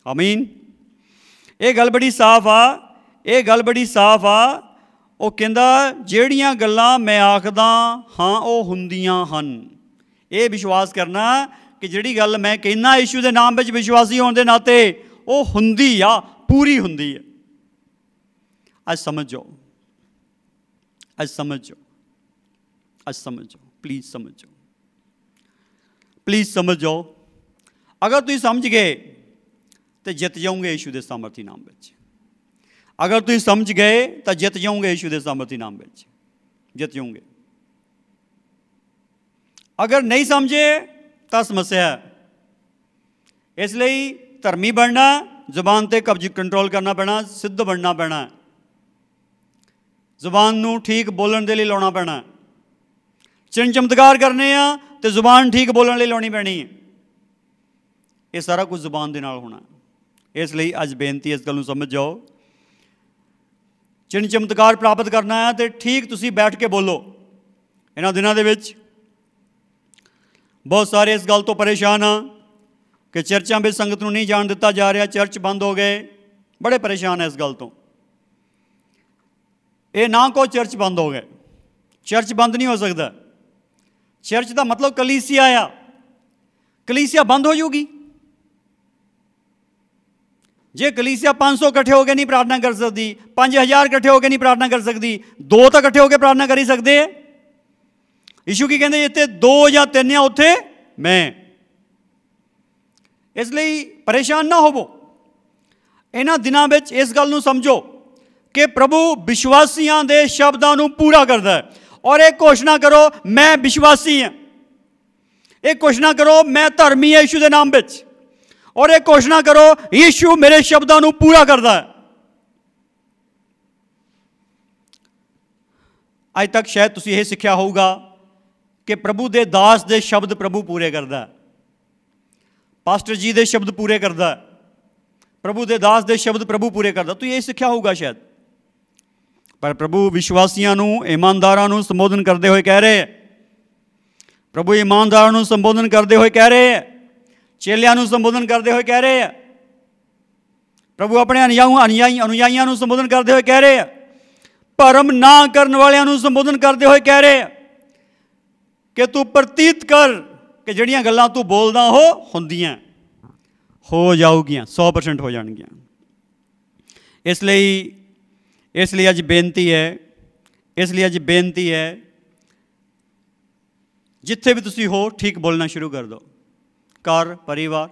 ਆਮੀਨ। ਇਹ ਗੱਲ ਬੜੀ ਸਾਫ਼ ਆ, ਇਹ ਗੱਲ ਬੜੀ ਸਾਫ਼ ਆ। ਉਹ ਕਹਿੰਦਾ ਜਿਹੜੀਆਂ ਗੱਲਾਂ ਮੈਂ ਆਖਦਾ ਹਾਂ ਉਹ ਹੁੰਦੀਆਂ ਹਨ। ਇਹ ਵਿਸ਼ਵਾਸ ਕਰਨਾ ਕਿ ਜਿਹੜੀ ਗੱਲ ਮੈਂ ਕਹਿੰਦਾ ਯੀਸ਼ੂ ਦੇ ਨਾਮ ਵਿੱਚ ਵਿਸ਼ਵਾਸੀ ਹੋਣ ਦੇ ਨਾਤੇ ਉਹ ਹੁੰਦੀ ਆ, ਪੂਰੀ ਹੁੰਦੀ ਹੈ। ਅੱਜ ਸਮਝ ਜਾਓ, ਅੱਜ ਸਮਝ ਜਾਓ, ਅੱਜ ਸਮਝ ਜਾਓ, ਪਲੀਜ਼ ਸਮਝ ਜਾਓ, ਪਲੀਜ਼ ਸਮਝ ਜਾਓ। ਅਗਰ ਤੁਸੀਂ ਸਮਝ ਗਏ ਤਾਂ ਜਿੱਤ ਜਾਓਗੇ ਯੀਸ਼ੂ ਦੇ ਸਾਮਰਥੀ ਨਾਮ ਵਿੱਚ। ਅਗਰ ਤੁਸੀਂ ਸਮਝ ਗਏ ਤਾਂ ਜਿੱਤ ਜਾਓਗੇ ਯੀਸ਼ੂ ਦੇ ਸਾਮਰਥੀ ਨਾਮ ਵਿੱਚ, ਜਿੱਤ ਜਾਓਗੇ। ਅਗਰ ਨਹੀਂ ਸਮਝੇ ਤਾਂ ਸਮੱਸਿਆ ਹੈ। ਇਸ ਲਈ ਧਰਮੀ ਬਣਨਾ, ਜ਼ੁਬਾਨ 'ਤੇ ਕਬਜ਼ ਕੰਟਰੋਲ ਕਰਨਾ ਪੈਣਾ, ਸਿੱਧ ਬਣਨਾ ਪੈਣਾ, ਜ਼ੁਬਾਨ ਨੂੰ ਠੀਕ ਬੋਲਣ ਦੇ ਲਈ ਲਾਉਣਾ ਪੈਣਾ। ਚਿੰਨ੍ਹ ਚਮਤਕਾਰ ਕਰਨੇ ਆ ਅਤੇ ਜ਼ੁਬਾਨ ਠੀਕ ਬੋਲਣ ਲਈ ਲਾਉਣੀ ਪੈਣੀ ਹੈ। ਇਹ ਸਾਰਾ ਕੁਝ ਜ਼ੁਬਾਨ ਦੇ ਨਾਲ ਹੋਣਾ। ਇਸ ਲਈ ਅੱਜ ਬੇਨਤੀ, ਇਸ ਗੱਲ ਨੂੰ ਸਮਝ ਜਾਓ। ਚਿੰਨ੍ਹ ਚਮਤਕਾਰ ਪ੍ਰਾਪਤ ਕਰਨਾ ਹੈ ਅਤੇ ਠੀਕ ਤੁਸੀਂ ਬੈਠ ਕੇ ਬੋਲੋ। ਇਹਨਾਂ ਦਿਨਾਂ ਦੇ ਵਿੱਚ ਬਹੁਤ ਸਾਰੇ ਇਸ ਗੱਲ ਤੋਂ ਪਰੇਸ਼ਾਨ ਆ ਕਿ ਚਰਚਾਂ ਵਿੱਚ ਸੰਗਤ ਨੂੰ ਨਹੀਂ ਜਾਣ ਦਿੱਤਾ ਜਾ ਰਿਹਾ, ਚਰਚ ਬੰਦ ਹੋ ਗਏ। ਬੜੇ ਪਰੇਸ਼ਾਨ ਹੈ ਇਸ ਗੱਲ ਤੋਂ। ਇਹ ਨਾ ਕਹੋ ਚਰਚ ਬੰਦ ਹੋ ਗਏ। ਚਰਚ ਬੰਦ ਨਹੀਂ ਹੋ ਸਕਦਾ। ਚਰਚ ਦਾ ਮਤਲਬ ਕਲੀਸਿਆ ਆ। ਕਲੀਸਿਆ ਬੰਦ ਹੋ ਜਾਊਗੀ ਜੇ ਕਲੀਸਿਆ 500 ਇਕੱਠੇ ਹੋ ਕੇ ਨਹੀਂ ਪ੍ਰਾਰਥਨਾ ਕਰ ਸਕਦੀ, 5000 ਇਕੱਠੇ ਹੋ ਕੇ ਨਹੀਂ ਪ੍ਰਾਰਥਨਾ ਕਰ ਸਕਦੀ, 2 ਤਾਂ ਇਕੱਠੇ ਹੋ ਕੇ ਪ੍ਰਾਰਥਨਾ ਕਰ ਹੀ ਸਕਦੇ ਹੈ। ਯਿਸੂ ਕੀ ਕਹਿੰਦੇ? ਜਿੱਥੇ 2 ਜਾਂ 3 ਆ ਉੱਥੇ ਮੈਂ। ਇਸ ਲਈ ਪਰੇਸ਼ਾਨ ਨਾ ਹੋਵੋ। ਇਹਨਾਂ ਦਿਨਾਂ ਵਿੱਚ ਇਸ ਗੱਲ ਨੂੰ ਸਮਝੋ ਕਿ ਪ੍ਰਭੂ ਵਿਸ਼ਵਾਸੀਆਂ ਦੇ ਸ਼ਬਦਾਂ ਨੂੰ ਪੂਰਾ ਕਰਦਾ ਹੈ। ਔਰ ਇਹ ਘੋਸ਼ਣਾ ਕਰੋ, ਮੈਂ ਵਿਸ਼ਵਾਸੀ ਹਾਂ। ਇਹ ਘੋਸ਼ਣਾ ਕਰੋ, ਮੈਂ ਧਰਮੀ ਹਾਂ ਯਿਸੂ ਦੇ ਨਾਮ ਵਿੱਚ। ਔਰ ਇਹ ਘੋਸ਼ਣਾ ਕਰੋ, ਯਿਸੂ ਮੇਰੇ ਸ਼ਬਦਾਂ ਨੂੰ ਪੂਰਾ ਕਰਦਾ ਹੈ। ਅੱਜ ਤੱਕ ਸ਼ਾਇਦ ਤੁਸੀਂ ਇਹ ਸਿੱਖਿਆ ਹੋਊਗਾ ਕਿ ਪ੍ਰਭੂ ਦੇ ਦਾਸ ਦੇ ਸ਼ਬਦ ਪ੍ਰਭੂ ਪੂਰੇ ਕਰਦਾ ਹੈ। ਪਾਸਟਰ ਜੀ ਦੇ ਸ਼ਬਦ ਪੂਰੇ ਕਰਦਾ ਹੈ। ਪ੍ਰਭੂ ਦੇ ਦਾਸ ਦੇ ਸ਼ਬਦ ਪ੍ਰਭੂ ਪੂਰੇ ਕਰਦਾ। ਤੁਸੀਂ ਇਹ ਸਿੱਖਿਆ ਹੋਊਗਾ ਸ਼ਾਇਦ। ਪਰ ਪ੍ਰਭੂ ਵਿਸ਼ਵਾਸੀਆਂ ਨੂੰ, ਇਮਾਨਦਾਰਾਂ ਨੂੰ ਸੰਬੋਧਨ ਕਰਦੇ ਹੋਏ ਕਹਿ ਰਹੇ ਹੈ। ਪ੍ਰਭੂ ਇਮਾਨਦਾਰਾਂ ਨੂੰ ਸੰਬੋਧਨ ਕਰਦੇ ਹੋਏ ਕਹਿ ਰਹੇ ਹੈ। ਚੇਲਿਆਂ ਨੂੰ ਸੰਬੋਧਨ ਕਰਦੇ ਹੋਏ ਕਹਿ ਰਹੇ ਆ। ਪ੍ਰਭੂ ਆਪਣੇ ਅਨੁਯਾਈਆਂ ਨੂੰ ਸੰਬੋਧਨ ਕਰਦੇ ਹੋਏ ਕਹਿ ਰਹੇ ਆ। ਭਰਮ ਨਾ ਕਰਨ ਵਾਲਿਆਂ ਨੂੰ ਸੰਬੋਧਨ ਕਰਦੇ ਹੋਏ ਕਹਿ ਰਹੇ ਆ ਕਿ ਤੂੰ ਪ੍ਰਤੀਤ ਕਰ ਕਿ ਜਿਹੜੀਆਂ ਗੱਲਾਂ ਤੂੰ ਬੋਲਦਾ ਉਹ ਹੁੰਦੀਆਂ, ਹੋ ਜਾਊਗੀਆਂ, 100% ਹੋ ਜਾਣਗੀਆਂ। ਇਸ ਲਈ ਅੱਜ ਬੇਨਤੀ ਹੈ, ਜਿੱਥੇ ਵੀ ਤੁਸੀਂ ਹੋ ਠੀਕ ਬੋਲਣਾ ਸ਼ੁਰੂ ਕਰ ਦਿਓ। ਘਰ, ਪਰਿਵਾਰ,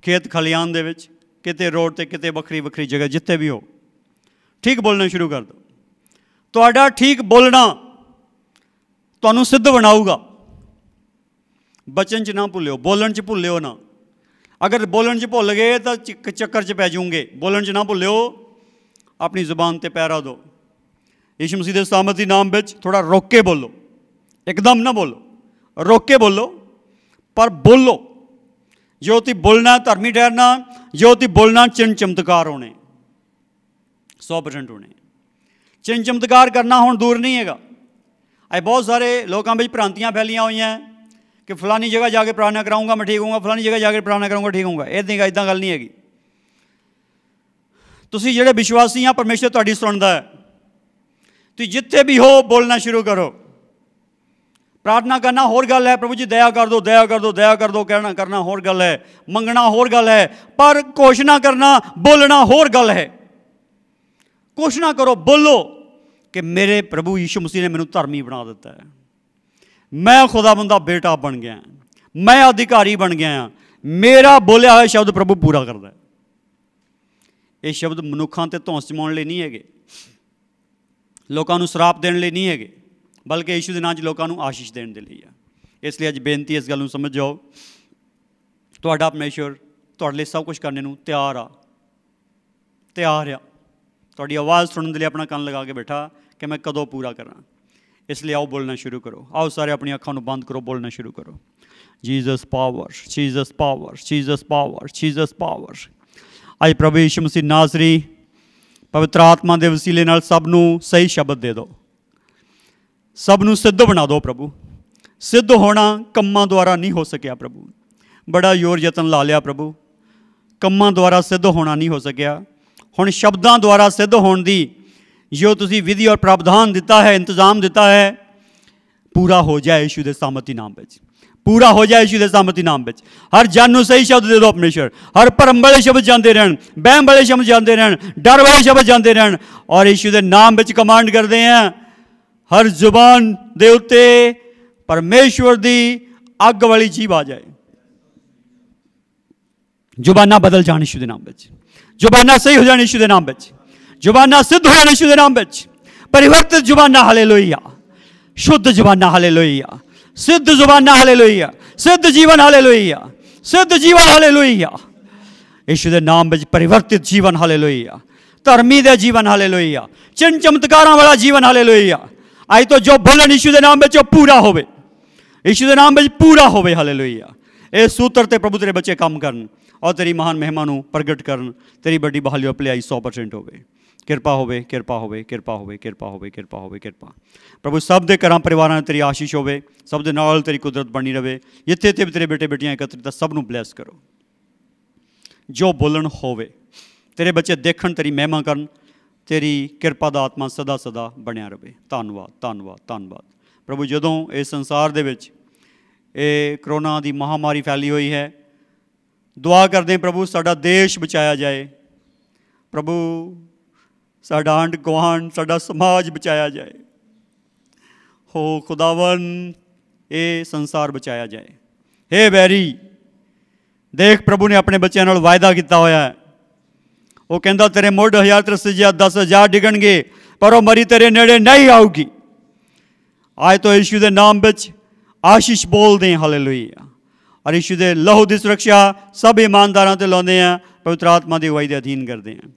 ਖੇਤ ਖਲਿਆਣ ਦੇ ਵਿੱਚ, ਕਿਤੇ ਰੋਡ 'ਤੇ, ਕਿਤੇ ਵੱਖਰੀ ਵੱਖਰੀ ਜਗ੍ਹਾ, ਜਿੱਥੇ ਵੀ ਹੋ ठीक बोलना शुरू कर दो। ਤੁਹਾਡਾ ठीक बोलना ਤੁਹਾਨੂੰ सिद्ध बनाऊगा। बचन च ना भुल्लिओ, बोलन च भुल्लिओ ना। अगर बोलन च भुल गए तो चक्कर च पै जाओगे। बोलन च ना भुल्लिओ, अपनी जुबान ते पैरा दो। यीशु मसीह के सामर्थी नाम विच थोड़ा रोक के बोलो, एकदम ना बोलो, रोक के बोलो, पर बोलो। जो ती बोलना धर्मी ठहरना, जो ती बोलना चिन्ह चमत्कार होने, 100% होने। चिन्ह चमत्कार करना हुण दूर नहीं हैगा। अज बहुत सारे लोगों में भ्रांतियां फैलियां हुई हैं कि फलानी जगह जाके प्रार्थना कराऊंगा मैं ठीक होऊंगा, फलानी जगह जाके प्रार्थना कराऊंगा ठीक होऊंगा। इदां गल नहीं हैगी। तुसीं जिहड़े विश्वासी हैं, परमेश्वर तुहाडी सुणदा है। तुसीं जिथे भी हो बोलना शुरू करो। प्रार्थना करना होर गल है, प्रभु जी दया कर दो, दया कर दो, दया कर दो कहना करना होर गल है, मंगना होर गल है, पर घोषणा करना बोलना होर गल है। घोषणा करो, बोलो कि मेरे प्रभु यीशु मसीह ने मैनू धर्मी बना दिता है, मैं खुदावंद दा बेटा बन गया, मैं अधिकारी बन गया, मेरा बोलिया हुआ शब्द प्रभु पूरा करता है। ये शब्द मनुखों ते धौंस जमाने लिए नहीं है, लोगों को श्राप देने लिए नहीं है, बल्कि यीशु के नाम च लोगों को आशीष देने के लिए है। इसलिए अज बेनती इस गल समझ जाओ, तुहाडा परमेश्वर तुहाडे लिए सब कुछ करने को तैयार आ, तैयार आ। तुहाडी आवाज़ सुनने के लिए अपना कान लगा के बैठा कि मैं कदों पूरा करा। इसलिए आओ बोलना शुरू करो। आओ सारे अपनी अखां नूं बंद करो, बोलना शुरू करो। Jesus power, Jesus power, Jesus power, Jesus power. अज प्रभु यीशु मसीह नासरी पवित्र आत्मा के वसीले नाल सब नूं सही शब्द दे दो, सब नूं सिद्ध बना दो। प्रभु सिद्ध होना कम्मां द्वारा नहीं हो सकिया। प्रभु बड़ा जोर यतन ला लिया प्रभु, कम्मां द्वारा सिद्ध होना नहीं हो सकिया। हुण शब्दां द्वारा सिद्ध होने की जो तुसी विधि और प्रावधान दिता है, इंतजाम दिता है, पूरा हो जाए यीशु के सामर्थी नाम विच, पूरा हो जाए यीशु के सामर्थी नाम विच। हर जन नूं सही शब्द दे दो परमेश्वर। हर भरम वाले शब्द जाते रहन, बहम वाले शब्द जाते रहन, डर वाले शब्द जाते रहन। और यीशु के नाम विच कमांड करते हैं, हर जुबान दे उत्ते परमेश्वर की अग वाली जीभ आ जाए। जुबाना बदल जान यीशु के नाम विच, जुबाना सही हो जान यीशु के नाम विच, जुबाना सिद्ध हो जान यीशु के नाम विच। परिवर्तित जुबाना हालेलुया, शुद्ध जुबाना हालेलुया, सिद्ध जुबाना हालेलुया, सिद्ध जीवन हालेलुया, सिद्ध जीवन हालेलुया। यीशु के नाम विच परिवर्तित जीवन हालेलुया, धर्मी दे जीवन हालेलुया, चिन्ह चमत्कारां वाला जीवन हालेलुया। अज तो जो बोलन यीशु के नाम विच पूरा होवे, यीशु के नाम विच पूरा होवे हालेलुया। इस सूत्र ते प्रभु तेरे बच्चे काम करन और तेरी महान महिमा नूं प्रगट करन, तेरी बड़ी बहाली और भलाई 100% होवे। किरपा होवे, किरपा होवे, किरपा होवे, किरपा होवे, किरपा होवे, किरपा। प्रभु सब दे घरां परिवारां तेरी आशीष होवे, सब दे नाल तेरी कुदरत बनी रहे। जिथे जिथे भी तेरे बेटे बेटियां एकत्रित सब नूं ब्लैस करो। जो बोलन होवे, तेरे बच्चे देखण तेरी महिमा करन, तेरी किरपा दा आत्मा सदा सदा बनिया रहे। धन्नवाद, धन्नवाद, धन्नवाद। प्रभु जदों इस संसार दे विच ये करोना की महामारी फैली हुई है, दुआ करते हैं प्रभु साडा देश बचाया जाए, प्रभु साडा आंढ गुआंढ साडा समाज बचाया जाए। हो खुदावन ये संसार बचाया जाए। हे बैरी देख, प्रभु ने अपने बच्चों नाल वायदा किया होया है। वो कहता तेरे मुढ़ 1000 तरस 10,000 डिगणगे पर वो मरी तेरे नेड़े नहीं आऊगी। आज तो यीशु के नाम विच आशीष बोल दें हालेलुया। और यीशु के लहू की सुरक्षा सब ईमानदारों ते लाते हैं, पवित्र आत्मा की अगुवाई के अधीन करते हैं।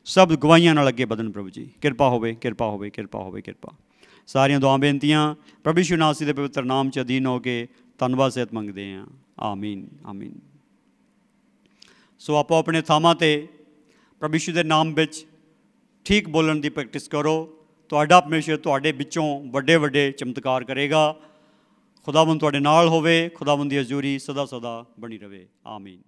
सब गवाहियां नाल अगे बधन। प्रभु जी किरपा होवे, किरपा होवे, किरपा होवे, किरपा। सारियां दुआ बेनतियां प्रभु यीशु नासरी के पवित्र नाम च अधीन होके धन्नवाद सहित मंगते हैं। आमीन, आमीन। सो आपो अपने थावां ते प्रभु यीशु के नाम विच ठीक बोलन की प्रैक्टिस करो। तुहाडा परमेश्वर तुहाडे विचों वड्डे वड्डे चमत्कार करेगा। खुदावंद तुहाडे नाल होवे। खुदावंद दी हजूरी सदा सदा बनी रहे। आमीन।